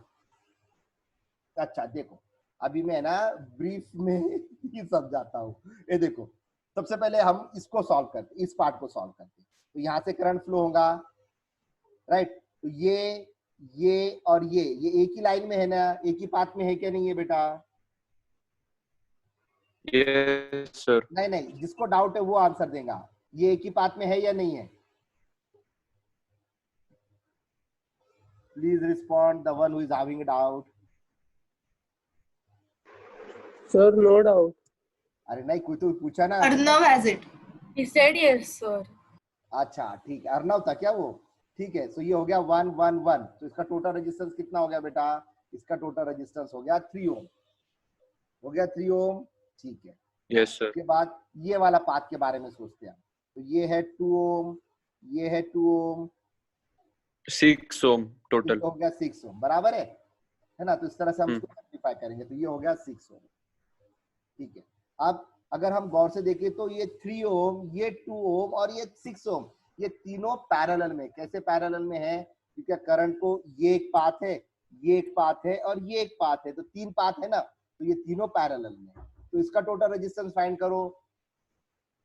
अच्छा देखो अभी मैं ना ब्रीफ में ही समझाता हूँ। ये देखो सबसे पहले हम इसको सॉल्व करते, इस पार्ट को सॉल्व करते। तो यहाँ से करंट फ्लो होगा, राइट? तो ये और ये एक ही लाइन में है ना, एक ही पाथ में है क्या नहीं है बेटा? Yes sir. नहीं नहीं, जिसको डाउट है वो आंसर देगा। ये एक ही पाथ में है या नहीं है? Please respond the one who is having doubt. Sir, no doubt. अरे नहीं, कोई तो पूछा ना। Arnav has it. He said yes, sir. अच्छा ठीक है, अर्नव था क्या वो? ठीक है, सो ये हो गया 1 1 1। तो इसका टोटल रेजिस्टेंस कितना हो गया बेटा? इसका टोटल रेजिस्टेंस हो गया 3 ओम। हो गया 3 ओम, ठीक है। Yes sir. उसके बाद ये वाला पाथ के बारे में सोचते हैं। तो ये है 2 ओम, ये है 2 ओम, 6 ओम टोटल। हो गया 6 ओम, बराबर है ना? तो इस तरह से हम इसको सिंपलीफाई करेंगे तो ये हो गया 6 ओम, ठीक है। अब अगर हम गौर से देखें तो ये 3 ओम, ये 2 ओम और ये 6 ओम, ये तीनों पैरेलल में। कैसे पैरेलल में है? क्योंकि करंट को ये एक पाथ है, ये एक पाथ है और ये एक पाथ है, तो 3 पाथ है ना, तो ये तीनों पैरेलल में। तो इसका टोटल रेजिस्टेंस फाइंड करो,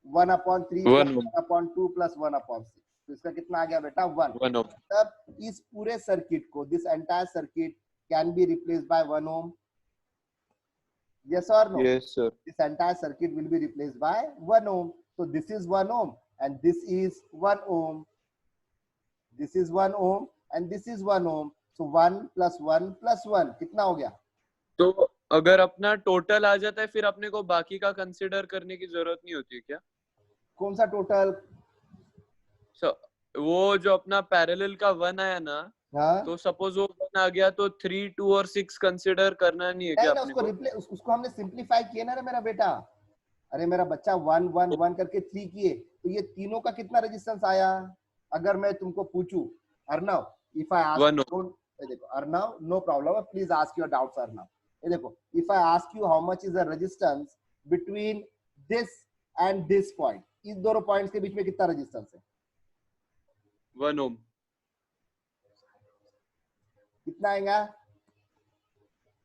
1/3 1 ओम। 1/2 + 1/6। तो इसका कितना आ गया बेटा? 1। 1 ओम। तब इस पूरे सर्किट को, this entire circuit can be replaced by 1 ohm. Yes or no? Yes sir. This entire circuit will be replaced by 1 ohm. So this is 1 ohm and this is 1 ohm. This is 1 ohm and this is 1 ohm. So 1 + 1 + 1 कितना हो गया? तो अगर अपना total आ जाता है फिर अपने को बाकी का कंसिडर करने की जरूरत नहीं होती है क्या? कौन सा टोटल? वो जो अपना पैरेलल का 1 आया ना, हाँ? तो सपोज वो 1 आ गया तो 3 2 और 6 कंसिडर करना नहीं है क्या नहीं ना, अपने उसको को? रिप्लेस, उसको हमने सिंप्लीफाई किया ना मेरा बेटा। अरे मेरा बच्चा 1 1 1 करके 3 किए, तो ये तीनों का कितना रेजिस्टेंस आया? अगर मैं तुमको पूछूं अर्नव, इफ आई आस्क, देखो Arnav, no problem, please ask your doubts Arnav. ये देखो, if I ask you how much is the resistance between this and this point, इन दोनों पॉइंट्स के बीच में कितना रेजिस्टेंस है? 1 ओम। कितना आएगा?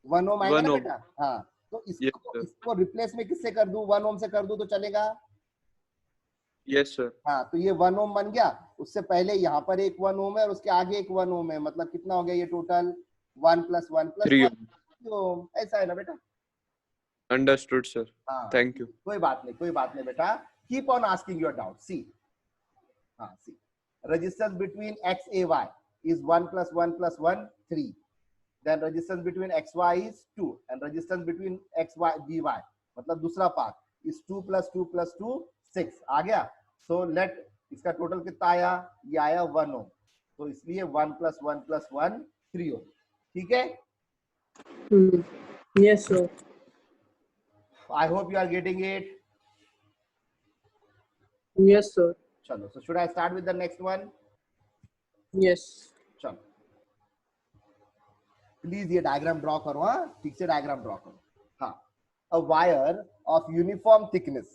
1 ओम आएगा 1 ना ओम। बेटा? हाँ, तो Yes, इसको sir. इसको रिप्लेस में किससे कर दूं? 1 ओम से कर दूं तो चलेगा? Yes sir. हाँ, तो ये 1 ओम बन गया। उससे पहले यहाँ पर एक 1 ओम है और उसके आगे एक 1 ओम है, मतलब कितना हो गया ये टोटल? 1 + 1 + 3 1 ओम। 3 ओम। ऐसा है ना बेटा? Understood sir. हाँ, थैंक यू। कोई बात नहीं, कोई बात नहीं बेटा। Keep on asking your doubt. See, हाँ see, resistance between x a y is 1 + 1 + 1 3. Then resistance between xy is 2 and resistance between xy by, मतलब दूसरा पार्ट is 2 + 2 + 2 6 आ गया। So let, इसका टोटल कितना आया? ये आया 1 ओम, तो इसलिए 1 + 1 + 1 3 ओम। ठीक है? Yes, sir. I hope you are getting it. Yes, sir. चलो, so should I start with the next one? Yes. चलो प्लीज ये डायग्राम ड्रॉ करो। हाँ, ठीक से डायग्राम ड्रॉ करो। हाँ, a wire of uniform thickness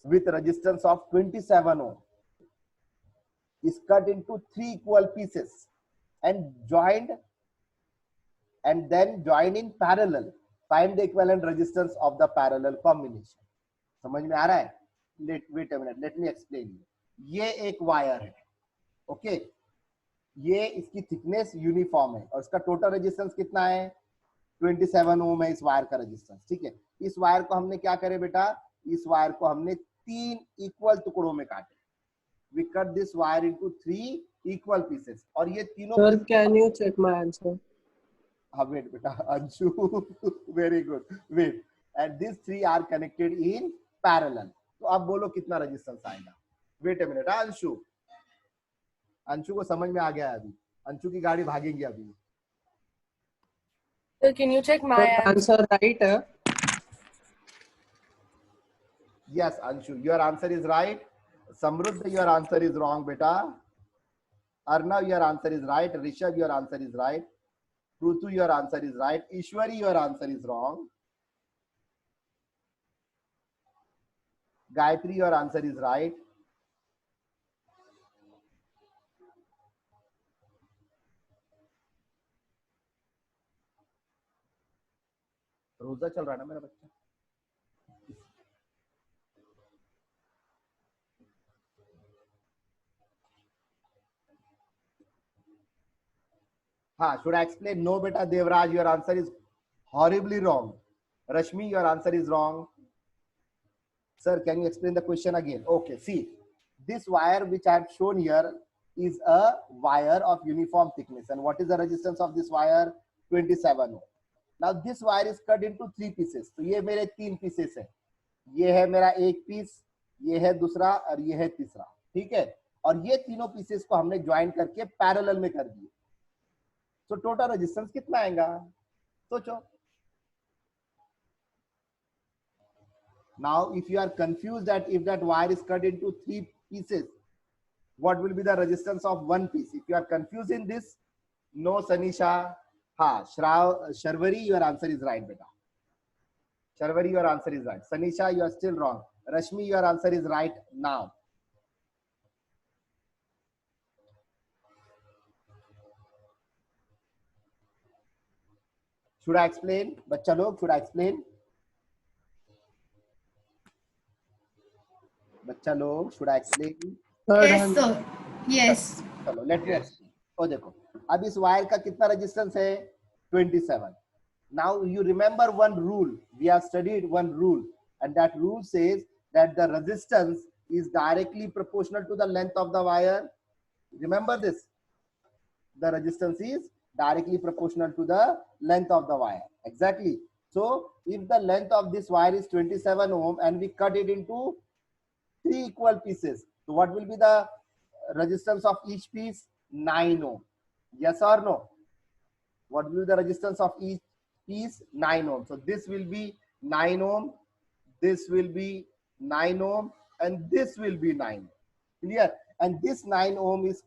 with resistance of 27 ohm is cut into 3 equal pieces and joined and then joined in parallel. Find the equivalent resistance of the parallel combination. समझ में आ रहा है? Wait a minute, let me explain you. ये एक wire है, okay? ये इसकी thickness uniform है और इसका टोटल रेजिस्टेंस कितना है? 27 ओम है इस वायर का रेजिस्टेंस। ठीक है, इस वायर को हमने क्या करे बेटा? इस वायर को हमने 3 इक्वल टुकड़ों में काटे। We cut this wire into 3 equal pieces और ये तीनों Sir, can you check my answer? हाँ, wait बेटा, Anshu, very good, wait, and these 3 are connected in parallel. तो अब बोलो कितना रेजिस्टेंस आएगा? Wait a minute. Anshu, Anshu को समझ में आ गया है अभी। अंशु की गाड़ी भागेंगी अभी। Sir, can you check my So answer? answer right. Yes, Anshu, your answer is right. Samruddha, your answer is wrong, beta. Arnav, your answer is right. Rishabh, your answer is right. Prutu, your answer is right. Ishwari, your answer is wrong. Gayatri, your answer is right. रोजा चल रहा है ना मेरा बच्चा। हाँ, should I explain? No, beta. Devraj, your answer is horribly wrong. Rashmi, your answer is wrong. Sir, can you explain the question again? Okay, see, this wire which I have shown here is a wire of uniform thickness. And what is the resistance of this wire? 27 ohm. Now this wire is cut into 3 pieces. तो ये मेरे 3 pieces है. ये है मेरा एक piece, ये है दूसरा और ये है तीसरा. ठीक है? और ये तीनों pieces को हमने ज्वाइन करके पैरेलल में कर दिए. तो टोटल रेजिस्टेंस कितना आएगा? सोचो. Now, if you are confused that if that wire is cut into 3 pieces, what will be the resistance of one piece? If you are confused in this, no, Sanisha. Ha, Sharvari, your answer is right, beta. Sharvari, your answer is right. Sanisha, you are still wrong. Rashmi, your answer is right now. Should I explain? Bachcha log, should I explain? बच्चा लोग, should I explain? Yes, sir. Yes. चलो, let me explain. ओ देखो, अब इस wire का कितना resistance है? 27. Now you remember one rule. We have studied one rule, and that rule says that the resistance is directly proportional to the length of the wire. Remember this. The resistance is directly proportional to the length of the wire. Exactly. So if the length of this wire is 27 ohm and we cut it into 3 equal pieces, so what will be the resistance of each piece? 9 ohm. Yes or no? What will be the resistance of each piece? 9 ohm. So this will be 9 ohm, this will be 9 ohm, and this will be 9. Clear? And this 9 ohm is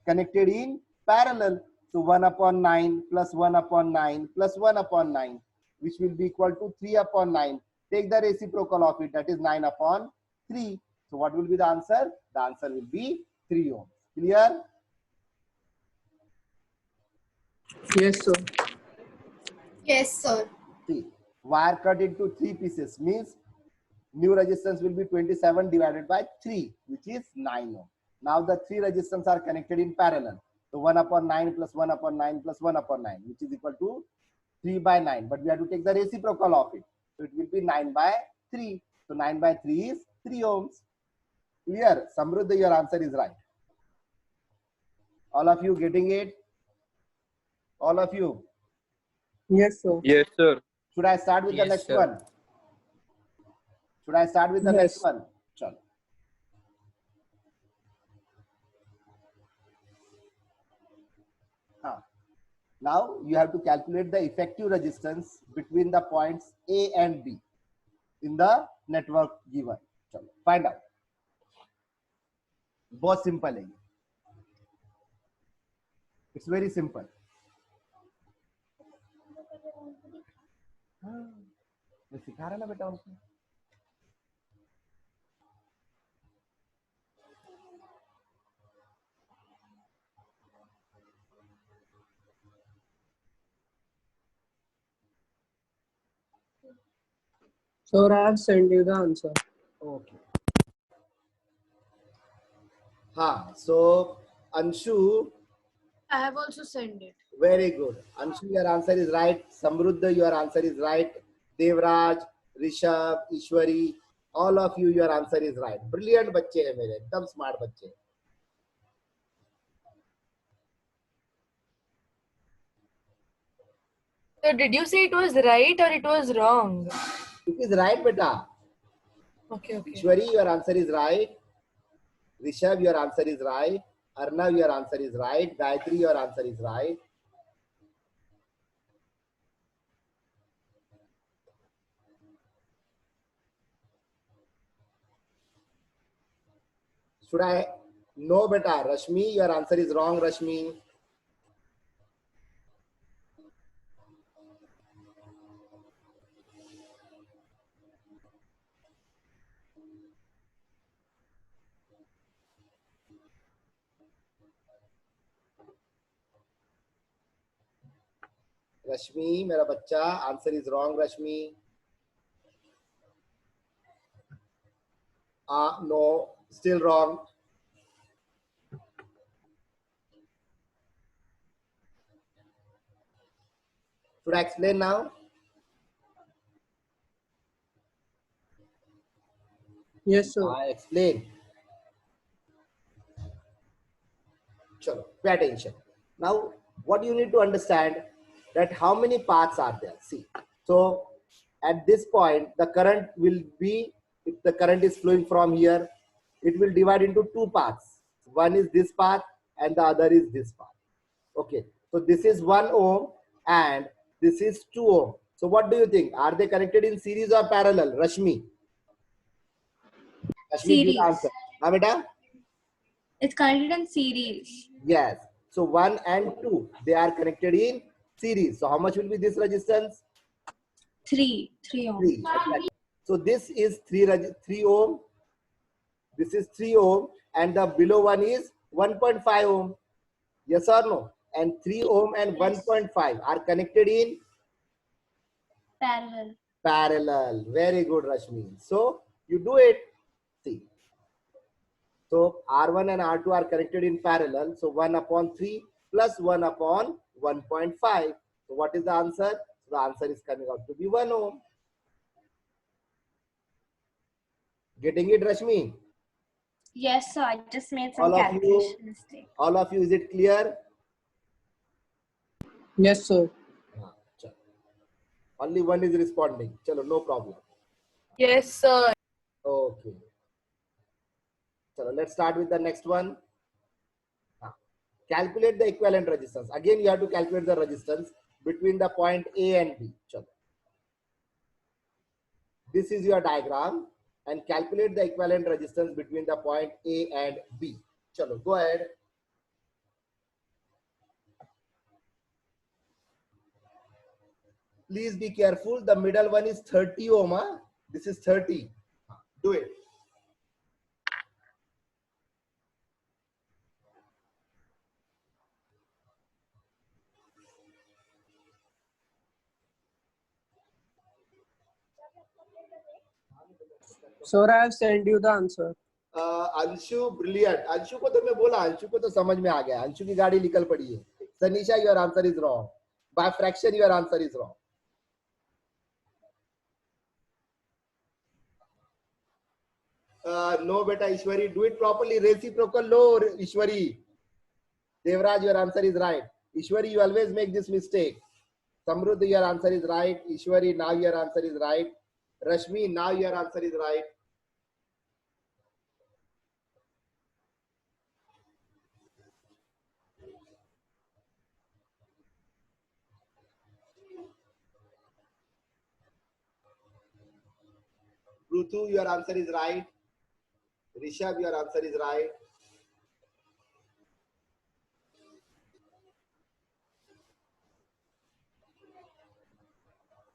connected in parallel. So 1 upon 9 plus 1 upon 9 plus 1 upon 9, which will be equal to 3 upon 9. Take the reciprocal of it, that is 9 upon 3. So what will be the answer? The answer will be 3 ohm. Clear? Yes, sir. Yes, sir. See, wire cut into 3 pieces means new resistance will be 27 divided by 3, which is 9 ohm. Now the 3 resistance are connected in parallel. So 1 upon 9 plus 1 upon 9 plus 1 upon 9, which is equal to 3 by 9. But we have to take the reciprocal of it. So it will be 9 by 3. So 9 by 3 is 3 ohms. Clear? Samruddha, your answer is right. All of you getting it? All of you? Yes, sir. Yes, sir. Should I start with the Yes, next sir. one? Should I start with the Yes. next one? Chalo. Now you have to calculate the effective resistance between the points A and B in the network given. Chalo, find out. बहुत simple है, it's very simple. मैं सिखा रहा ना बेटा उनको. Sir, I have sent you the answer. Okay. हाँ, so Anshu, I have also sent it. very good. Anshu, your answer is right. Samruddha, your answer is right. Devraj, Rishabh, Ishwari, all of you, your answer is right. Brilliant बच्चे हैं मेरे, एकदम smart बच्चे. So did you say it was right or it was wrong? It is right, beta. Okay, okay. Ishwari, your answer is right. Rishabh, your answer is right. Arnav, your answer is right. Gayatri, your answer is right. Should I? No, beta. Rashmi, your answer is wrong, Rashmi. Rashmi, मेरा बच्चा, answer is wrong, Rashmi. No, still wrong. Should I explain now? Yes, sir. I explain. Chalo, pay attention. Now, what you need to understand that how many paths are there. See, so at this point, the current will be, if the current is flowing from here, it will divide into two paths. One is this path and the other is this path. Okay, so this is 1 ohm and this is 2 ohm. So what do you think? Are they connected in series or parallel? Rashmi. Rashmi, give the answer. Now, beta? It's connected in series. Yes. So 1 and 2, they are connected in series. So how much will be this resistance? 3 ohm. 3. Exactly. So this is 3 ohm. This is 3 ohm. And the below one is 1.5 ohm. Yes or no? And 3 ohm and 1.5 are connected in Parallel. parallel. Very good, Rashmi. So you do it. See. So R1 and R2 are connected in parallel. So 1 upon 3 plus 1 upon 1.5. So what is the answer? So the answer is coming out to be 1 ohm. Getting it, Rashmi? Yes, sir. I just made some All of you, calculation mistake. all of you, is it clear? Yes, sir. Chalo. Only one is responding. Chalo, no problem. Yes, sir. Okay. Chalo, let's start with the next one. Calculate the equivalent resistance. Again, you have to calculate the resistance between the point A and B. Chalo. This is your diagram and calculate the equivalent resistance between the point A and B. Chalo, go ahead. Please be careful. The middle one is 30 ohm. Huh? This is 30. Do it. Sir, I have sent you the answer. Anshu brilliant. Anshu को तो मैं बोला, अंशु को तो समझ में आ गया. अंशु की गाड़ी निकल पड़ी है. Sanisha, your answer is wrong. By fraction your answer is wrong. No, beta, Ishwari, do it properly. Reciprocal, no, Ishwari. Devraj, your answer is right. Ishwari, you always make this mistake. Samruddha, your answer is right. Ishwari, now your answer is right. Rashmi, now your answer is right. Pruthu, your answer is right. Rishabh, your answer is right.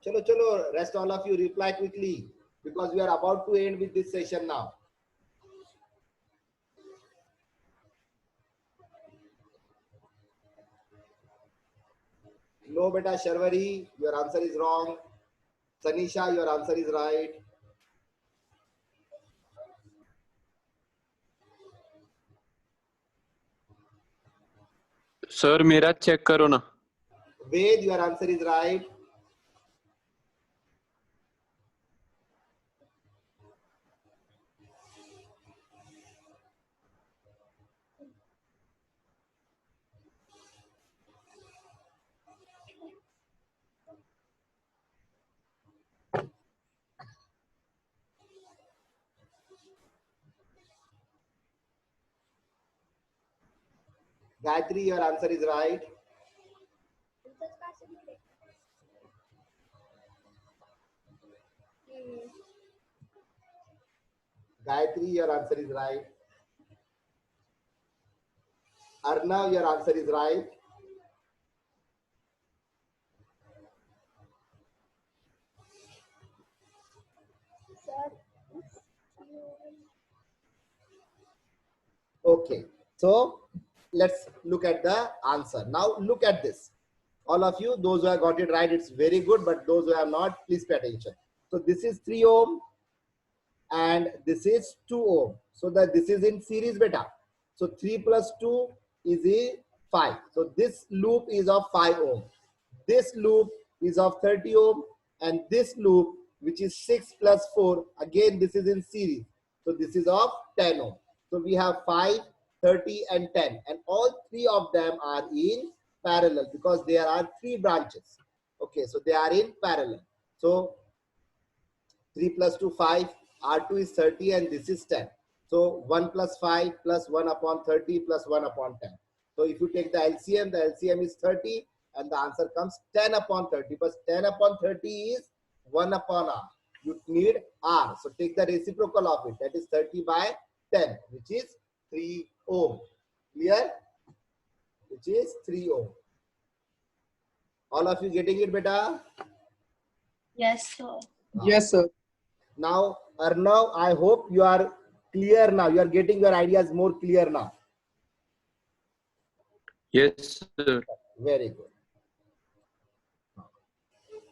Chalo, chalo, rest all of you reply quickly because we are about to end with this session now. No, beta, Sharwari, your answer is wrong. Sanisha, your answer is right. Sir मेरा check करो ना. Ved, your answer is right. Gayatri, your answer is right. Gayatri, your answer is right. Arnav, your answer is right. Okay, so let's look at the answer. Now look at this. All of you, those who have got it right, it's very good, but those who have not, please pay attention. So this is 3 ohm and this is 2 ohm. So that this is in series beta. So 3 plus 2 is a 5. So this loop is of 5 ohm. This loop is of 30 ohm, and this loop, which is 6 plus 4, again this is in series. So this is of 10 ohm. So we have 5, 30 and 10, and all three of them are in parallel because there are 3 branches. Okay, so they are in parallel. So 3 plus 2, 5, R2 is 30 and this is 10. So 1 plus 5 plus 1 upon 30 plus 1 upon 10. So if you take the LCM is 30 and the answer comes 10 upon 30. But 10 upon 30 is 1 upon R. You need R. So take the reciprocal of it. That is 30 by 10, which is 3 ohm. Clear? Which is 3 ohm. All of you getting it, beta? Yes, sir. Yes, sir. Now, Arnav, I hope you are clear now. You are getting your ideas more clear now. Yes, sir. Very good.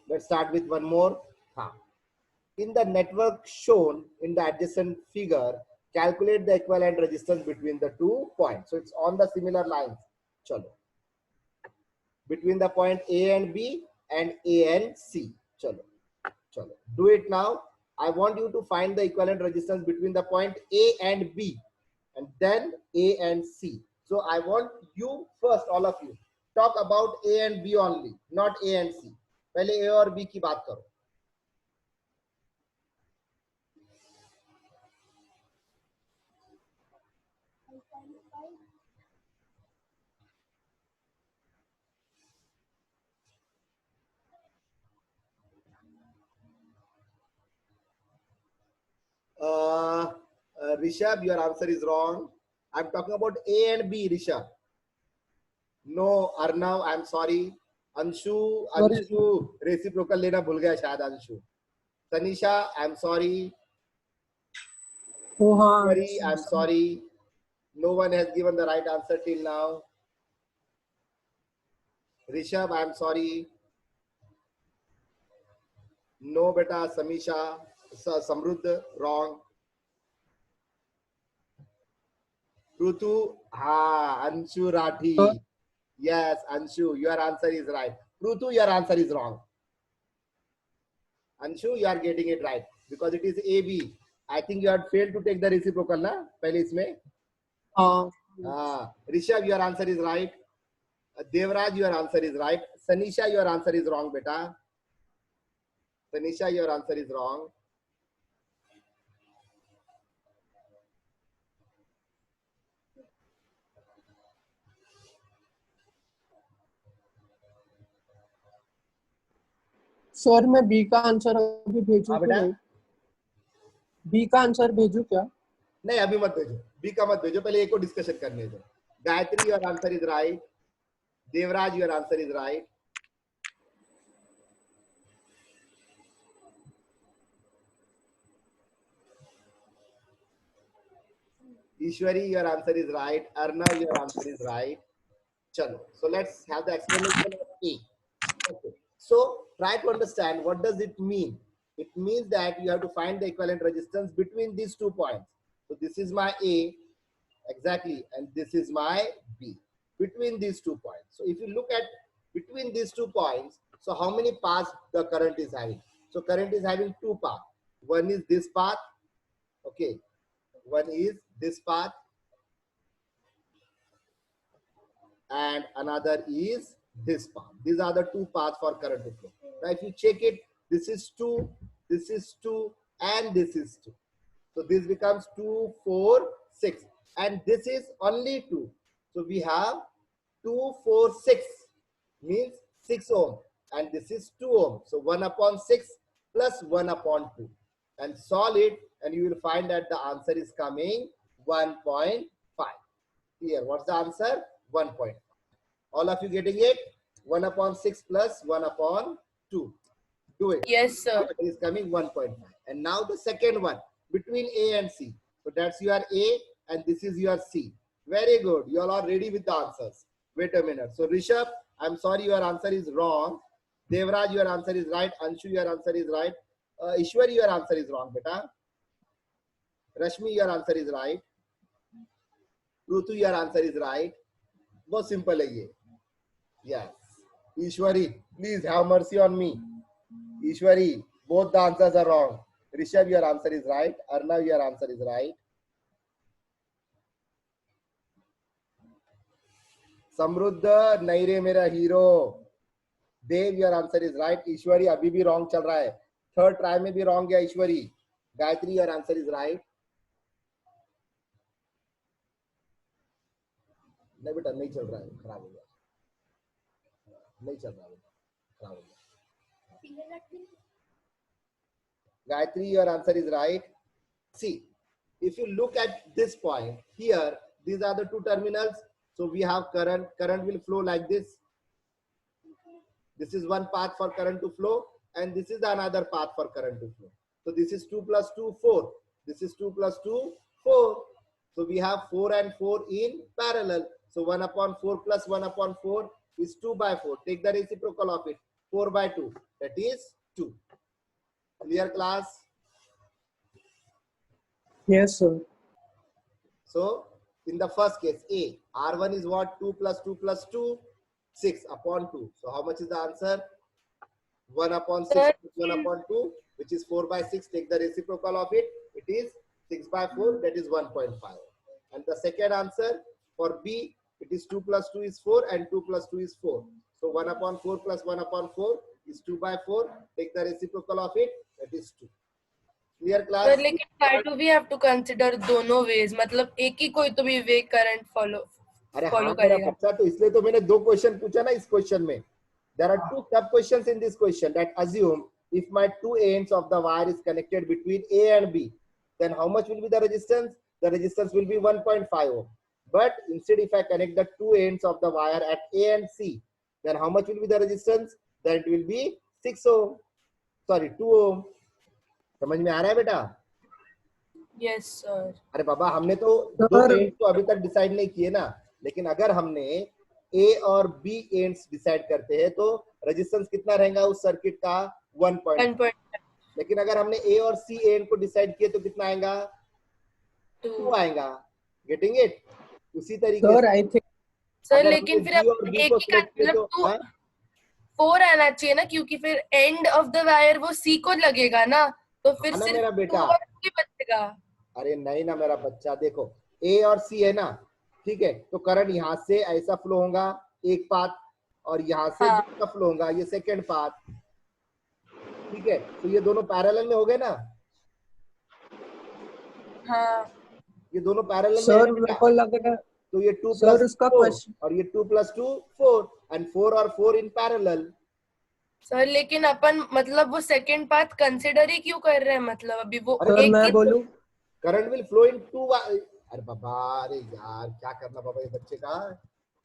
Let's start with one more. In the network shown in the adjacent figure, calculate the equivalent resistance between the 2 points. So it's on the similar lines. Chalo. Between the point A and B and A and C. Chalo. Chalo. Do it now. I want you to find the equivalent resistance between the point A and B and then A and C. So I want you first, all of you, talk about A and B only, not A and C. पहले A और B की बात करो. Rishabh, your answer is wrong. I'm talking about A and B, Rishabh. No, Arnav, I'm sorry. Anshu, reciprocal लेना भूल गया शायद Anshu. Tanisha, I'm sorry. Oh, हाँ. Sorry, I'm sorry. No one has given the right answer till now. Rishabh, I'm sorry. No, beta, Samisha, Samruddha, wrong. Prutu, Anshu Rathi. Yes, Anshu, your answer is right. Prutu, your answer is wrong. Anshu, you are getting it right because it is AB. I think you had failed to take the reciprocal, na? पहले इसमें. Rishabh, your answer is right. Devraj, your answer is right. Sanisha, your answer is wrong, beta. Sanisha, your answer is wrong. Sir मैं B का answer अभी भेजूं बेटा? क्या? B का answer भेजूं क्या? नहीं अभी मत भेजो. बी का मत भेजो. पहले एक को डिस्कशन करने दो. Gayatri, your answer is right. Devraj, your answer is right. Ishwari, your answer is right. Arnav, your answer is right. Chalo. So let's have the explanation of A. Okay. So try to understand what does it mean. It means that you have to find the equivalent resistance between these 2 points. So this is my A, exactly, and this is my B. Between these 2 points. So if you look at between these 2 points, so how many paths the current is having? So current is having 2 paths. One is this path. Okay. One is this path. And another is this path. These are the 2 paths for current to flow. Now, if you check it, this is 2, and this is 2. So this becomes 2, 4, 6. And this is only 2. So we have 2, 4, 6 means 6 ohm, and this is 2 ohm. So 1 upon 6 plus 1 upon 2, and solve it, and you will find that the answer is coming 1.5. Here, what's the answer? 1.5. All of you getting it? 1 upon 6 plus 1 upon 2. Do it. Yes, sir. It is coming 1.5. And now the second one between A and C. So that's your A and this is your C. Very good. You all are ready with the answers. Wait a minute. So Rishabh, I'm sorry, your answer is wrong. Devraj, your answer is right. Anshu, your answer is right. Ishwari, your answer is wrong, beta. Rashmi, your answer is right. Rutu, your answer is right. बहुत simple है ये. Yes. Ishwari, please have mercy on me. Ishwari, both the answers are wrong. Rishabh, your answer is right. Arnav, your answer is right. Samruddha, नहीं रे मेरा hero. Dev, your answer is right. Ishwari, अभी भी wrong चल रहा है. Third try में भी wrong गया Ishwari. Gayatri, your answer is right. नहीं बेटा नहीं चल रहा है, खराब हो गया. नहीं चल रहा है, खराब हो गया. Gayatri, your answer is right. See, if you look at this point here, these are the two terminals. So we have current. Current will flow like this. This is one path for current to flow, and this is another path for current to flow. So this is 2 plus 2, 4. This is 2 plus 2, 4. So we have 4 and 4 in parallel. So 1 upon 4 plus 1 upon 4 is 2 by 4. Take the reciprocal of it. 4 by 2. That is 2. Clear, class? Yes, sir. So in the first case, A, R1 is what? 2 plus 2 plus 2, 6 upon 2. So how much is the answer? 1 upon 6 plus 1 upon 2, which is 4 by 6. Take the reciprocal of it. It is 6 by 4. That is 1.5. And the second answer for B, it is 2 plus 2 is 4 and 2 plus 2 is 4. So 1 upon 4 plus 1 upon 4 is 2 by 4. Take the reciprocal of it. That is 2. Clear, class? Sir लेकिन why do we have to consider दोनों ways? मतलब एक ही कोई तो भी way current follow अरे हाँ मेरा करेगा. बच्चा, तो इसलिए तो मैंने दो क्वेश्चन पूछा ना इस क्वेश्चन में. There are two sub questions in this question that assume if my two ends of the wire is connected between A and B, then how much will be the resistance? The resistance will be 1.5 ohm. But instead, if I connect the two ends of the wire at A and C, then how much will be the resistance? Then it will be 6 ohm. Sorry, 2 ohm. समझ में आ रहा है बेटा? Yes, sir. अरे बाबा, हमने तो दो ends तो अभी तक डिसाइड नहीं किए ना. लेकिन अगर हमने A और B एंड्स डिसाइड करते हैं तो रेजिस्टेंस कितना रहेगा उस सर्किट का? 1.5. लेकिन अगर हमने A और C एंड को डिसाइड किए तो कितना आएगा? 2 आएगा. Getting it? उसी तरीके Sir, से I think. सर लेकिन फिर B और B एक को ही का select किए तो मतलब 4 आना चाहिए ना, क्योंकि फिर एंड ऑफ द वायर वो C को लगेगा ना, तो फिर हाँ ना सिर्फ मेरा बेटा. 2 और 2 ही बचेगा. अरे नहीं ना मेरा बच्चा, देखो A और C है ना, ठीक है, तो करंट यहाँ से ऐसा फ्लो होगा एक पाथ, और यहाँ से हाँ. दूसरा फ्लो होगा ये सेकंड पाथ. ठीक है, तो ये दोनों पैरेलल में हो गए ना. हाँ. ये दोनों पैरेलल में Sir, है ना मेरे बेटा? को लग रहा है. तो ये 2 Sir, plus उसका 4 question. और ये 2 plus 2 4 and 4 और 4 in parallel. सर लेकिन अपन मतलब वो सेकंड पाथ कंसिडर ही क्यों कर रहे हैं? मतलब अभी वो Sir, एक मैं ही बोलूं? Current will flow in 2. अरे बाबा, अरे यार क्या करना बाबा ये बच्चे का.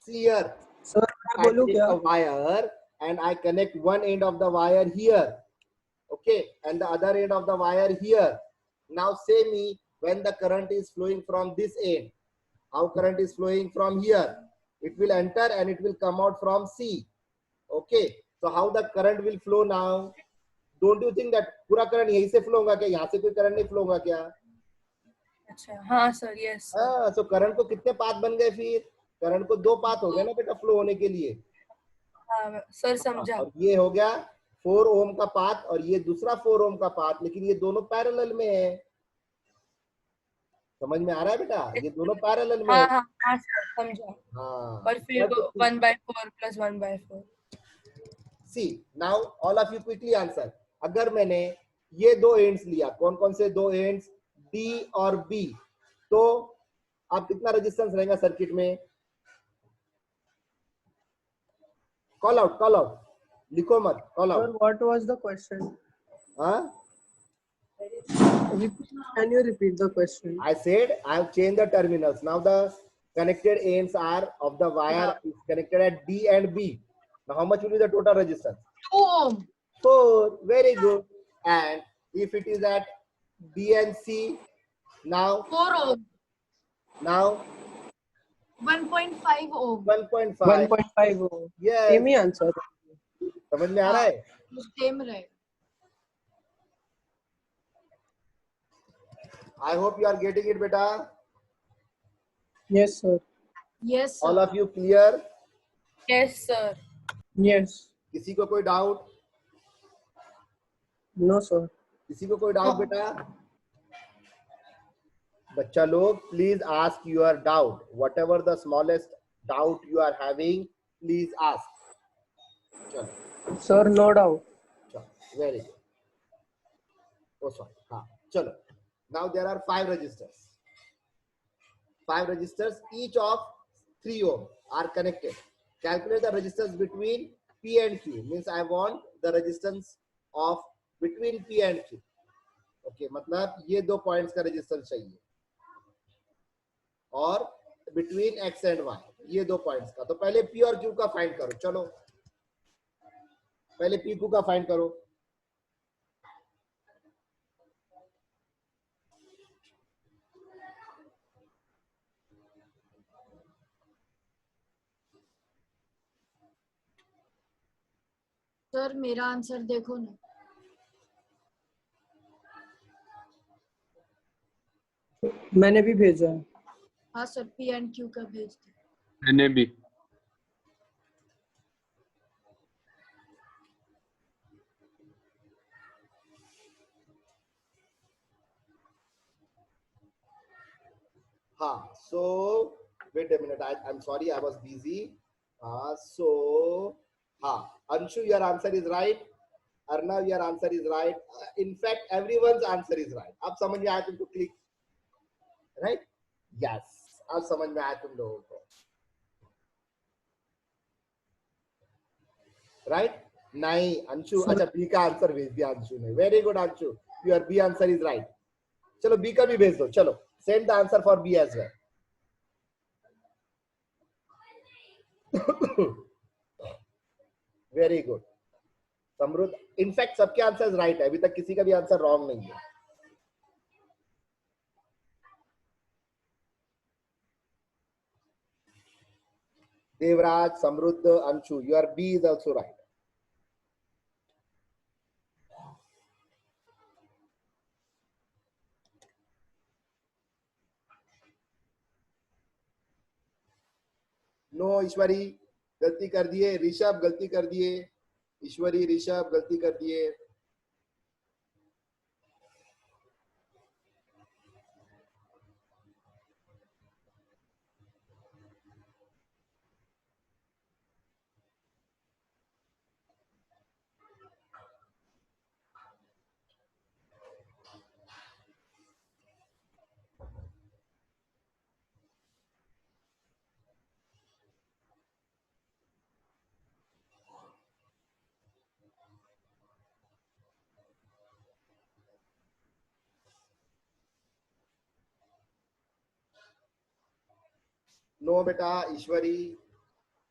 See here, Sir, मैं I बोलूं take क्या? a wire and I connect one end of the wire here, okay, and the other end of the wire here. Now say me, when the current is flowing from this end, how current is flowing from here? It will enter and it will come out from C. Okay, so how the current will flow now? Don't you think that पूरा current यहीं से flow होगा क्या? यहाँ से कोई current नहीं flow होगा क्या? अच्छा, हाँ सर, यस. हाँ, so करंट को कितने पाथ बन गए? फिर करंट को 2 पाथ हो गए ना बेटा फ्लो होने के लिए. हाँ सर, समझा. और ये हो गया 4 ओम का पाथ और ये दूसरा 4 ओम का पाथ, लेकिन ये दोनों पैरेलल में है. समझ में आ रहा है बेटा? ये दोनों पैरेलल में हाँ है. हाँ हाँ सर, समझा. हाँ. और फिर 1/4 plus 1/4. See, now all of you quickly answer. अगर मैंने ये दो एंड्स लिया, कौन कौन से दो एंड्स? D और B, तो अब कितना रेजिस्टेंस रहेगा सर्किट में? Call out, call out. लिखो मत, call Sir, out. what was the question? Huh? Can you repeat the question? I said I have changed the terminals. Now the connected ends are of the wire is connected at D and B. Now how much will be the total resistance? 2 ohm. 4. Very good. And if it is at B and C, now 4 ohm. 1.5 ohm. 1.5. 1.5 ohm. Yes. Same he answer. समझ में आ रहा है? Same रहेगा. I hope you are getting it, beta. Yes, sir. Yes, All sir. of you clear? Yes, sir. Yes. किसी को कोई doubt? No, sir. किसी को कोई डाउट बेटा? बच्चा लोग, please ask your doubt. Whatever the smallest doubt you are having, please ask. चलो, Sir, no doubt. चलो, very good. Oh, sorry. हाँ, चलो. Now there are 5 resistors. 5 resistors, each of 3 ohm are connected. Calculate the resistance between P and Q. Means I want the resistance of between P and Q. Okay, मतलब ये 2 points का resistance चाहिए. और between X and Y ये 2 points का. तो पहले P और Q का find करो. चलो, पहले P Q का find करो. सर मेरा आंसर देखो ना. मैंने भी भेजा है. हाँ सर, पी एंड क्यू का भेज दो. मैंने भी. हाँ, so wait a minute. I'm sorry, I was busy. So हाँ, Anshu, your answer is right. Arnav, your answer is right. In fact, everyone's answer is right. अब समझ में आया तुमको? Click, right? Yes. अब समझ में आया तुम लोगों को, right? नहीं, अंशु, अच्छा बी का आंसर भेज दिया अंशु ने. Very good Anshu, your B answer is right. चलो बी का भी भेज दो. चलो, send the answer for B as well. Very good Samriddh. In fact सबके आंसर राइट है. अभी तक किसी का भी आंसर रॉन्ग नहीं है. Devraj, Samriddh, Anshu, your B is also right. No, Ishwari गलती कर दिए. ऋषभ गलती कर दिए. ईश्वरी, ऋषभ गलती कर दिए. नो बेटा, ईश्वरी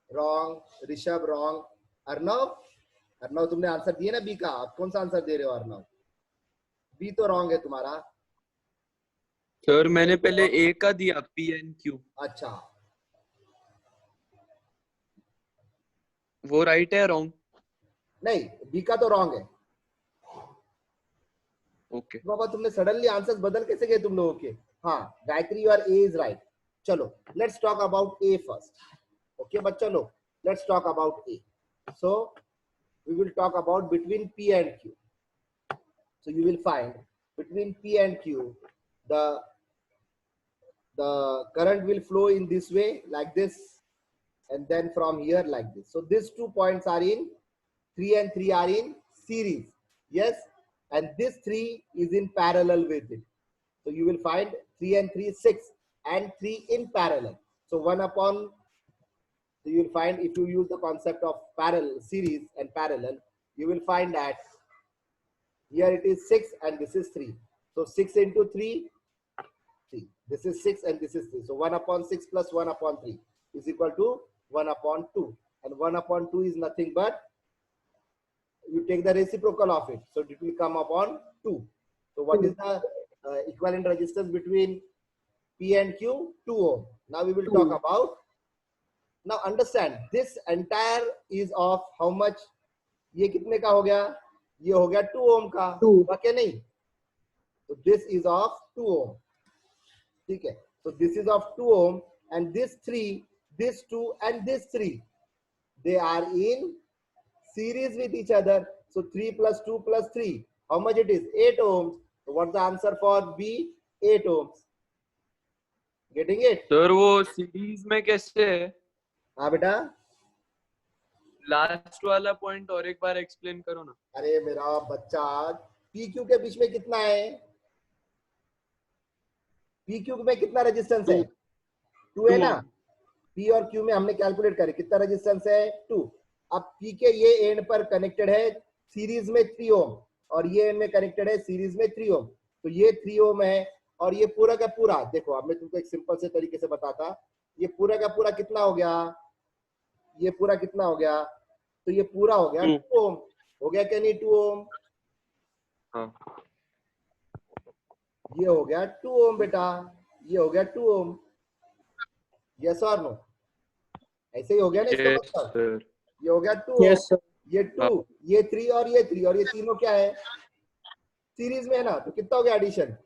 रॉन्ग, ऋषभ रॉन्ग. अर्णव, अर्णव तुमने आंसर दिए ना बी का. आप कौन सा आंसर दे रहे हो अर्णव? बी तो रॉन्ग है तुम्हारा. सर मैंने पहले ए का दिया, पी एंड क्यू. अच्छा, वो राइट है रॉन्ग? नहीं, बी का तो रॉन्ग है. ओके. बाबा तुमने सडनली आंसर्स बदल कैसे गए तुम लोगों के? हाँ, Gayatri, your A is right. चलो, let's talk about A first. Okay बच्चा लोग, let's talk about A. So we will talk about between P and Q. So you will find between P and Q the current will flow in this way like this, and then from here like this. So these 2 points are in 3 and 3 are in series. Yes, and this 3 is in parallel with it. So you will find 3 and 3 6 and 3 in parallel. So 1 upon So you will find, if you use the concept of parallel series and parallel, you will find that here it is 6 and this is 3. So 6 into 3, 3. This is 6 and this is 3. So 1 upon 6 plus 1 upon 3 is equal to 1 upon 2. And 1 upon 2 is nothing but, you take the reciprocal of it. So it will come upon 2. So what is the equivalent resistance between P and Q? 2 ohm. Now we will talk about, now understand, this entire is of how much? ये कितने का हो गया? ये हो गया 2 ohm का, हुआ क्या नहीं? So this is of 2 ohm. ठीक है? So this is of 2 ohm, and this 3, this 2 and this 3, they are in series with each other. So 3 plus 2 plus 3, how much it is? 8 ohms. So what's the answer for B? 8 ohms. Getting it? Sir वो series में कैसे है? हाँ बेटा, last वाला point और एक बार explain करो ना. अरे मेरा बच्चा, पी क्यू के बीच में कितना है? पी क्यू में कितना रेजिस्टेंस है? 2 है ना? पी और क्यू में हमने कैलकुलेट करे कितना रेजिस्टेंस है? 2. अब पी के ये एंड पर कनेक्टेड है सीरीज में 3 ओम, और ये एंड में कनेक्टेड है सीरीज में 3 ओम. तो ये 3 ओम है, और ये पूरा का पूरा, देखो अब मैं तुमको एक सिंपल से तरीके से बताता, ये पूरा का पूरा कितना हो गया? ये पूरा कितना हो गया? तो ये पूरा हो गया 2 ओम. हो गया क्या नहीं 2 ओम? हाँ. ये हो गया 2 ओम बेटा, ये हो गया 2 ओम. यस और नो? ऐसे ही हो गया ना इसका Yes, मतलब? sir. ये हो गया 2 ओम. Yes, sir. ये 2, ये 3 और ये 3, और ये तीनों क्या है? सीरीज में है ना? तो कितना हो गया एडिशन?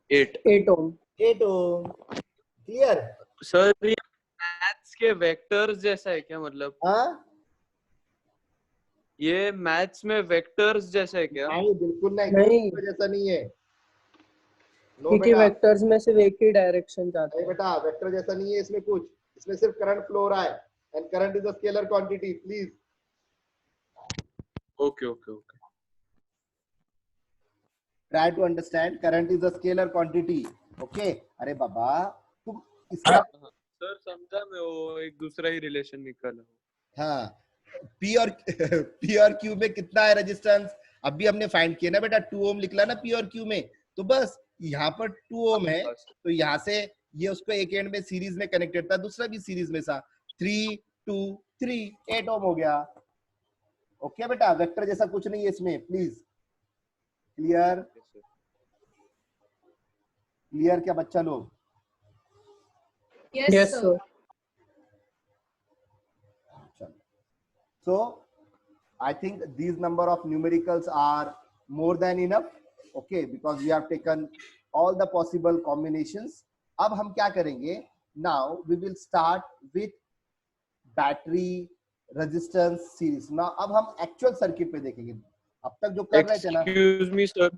8. 8 ohm. 8 ओम. क्लियर? सर ये मैथ्स के वेक्टर्स जैसा है क्या? मतलब हाँ, ये मैथ्स में वेक्टर्स जैसा है क्या? नहीं बिल्कुल नहीं, नहीं। कोई जैसा नहीं है. नो क्योंकि बेटा, वेक्टर्स में सिर्फ एक ही डायरेक्शन जाता नहीं है. बेटा, वेक्टर जैसा नहीं है इसमें कुछ. इसमें सिर्फ करंट फ्लो हो रहा है, and current is a scalar quantity. Please okay okay okay. try to understand, current is a scalar quantity. Okay? अरे बाबा, तुम इसका, सर समझा मैं, वो एक दूसरा ही रिलेशन निकाला. हाँ, P और P और Q में कितना है रेजिस्टेंस? अभी हमने फाइंड किया ना बेटा, 2 ओम निकला ना P और Q में. तो बस यहाँ पर 2 ओम है, तो यहाँ से ये उसको एक एंड में सीरीज में कनेक्टेड था, दूसरा भी सीरीज में था. 3 2 3 8 ओम हो गया. ओके बेटा, वेक्टर जैसा कुछ नहीं है इसमें. Please clear? क्लियर क्या बच्चा लोग? Yes, sir. So I think these number of numericals are more than enough, okay, because we have taken all the possible combinations. अब हम क्या करेंगे? Now we will start with battery resistance series. Now अब हम actual circuit पे देखेंगे. अब तक जो कर रहे थे ना, एक्सक्यूज मी सर,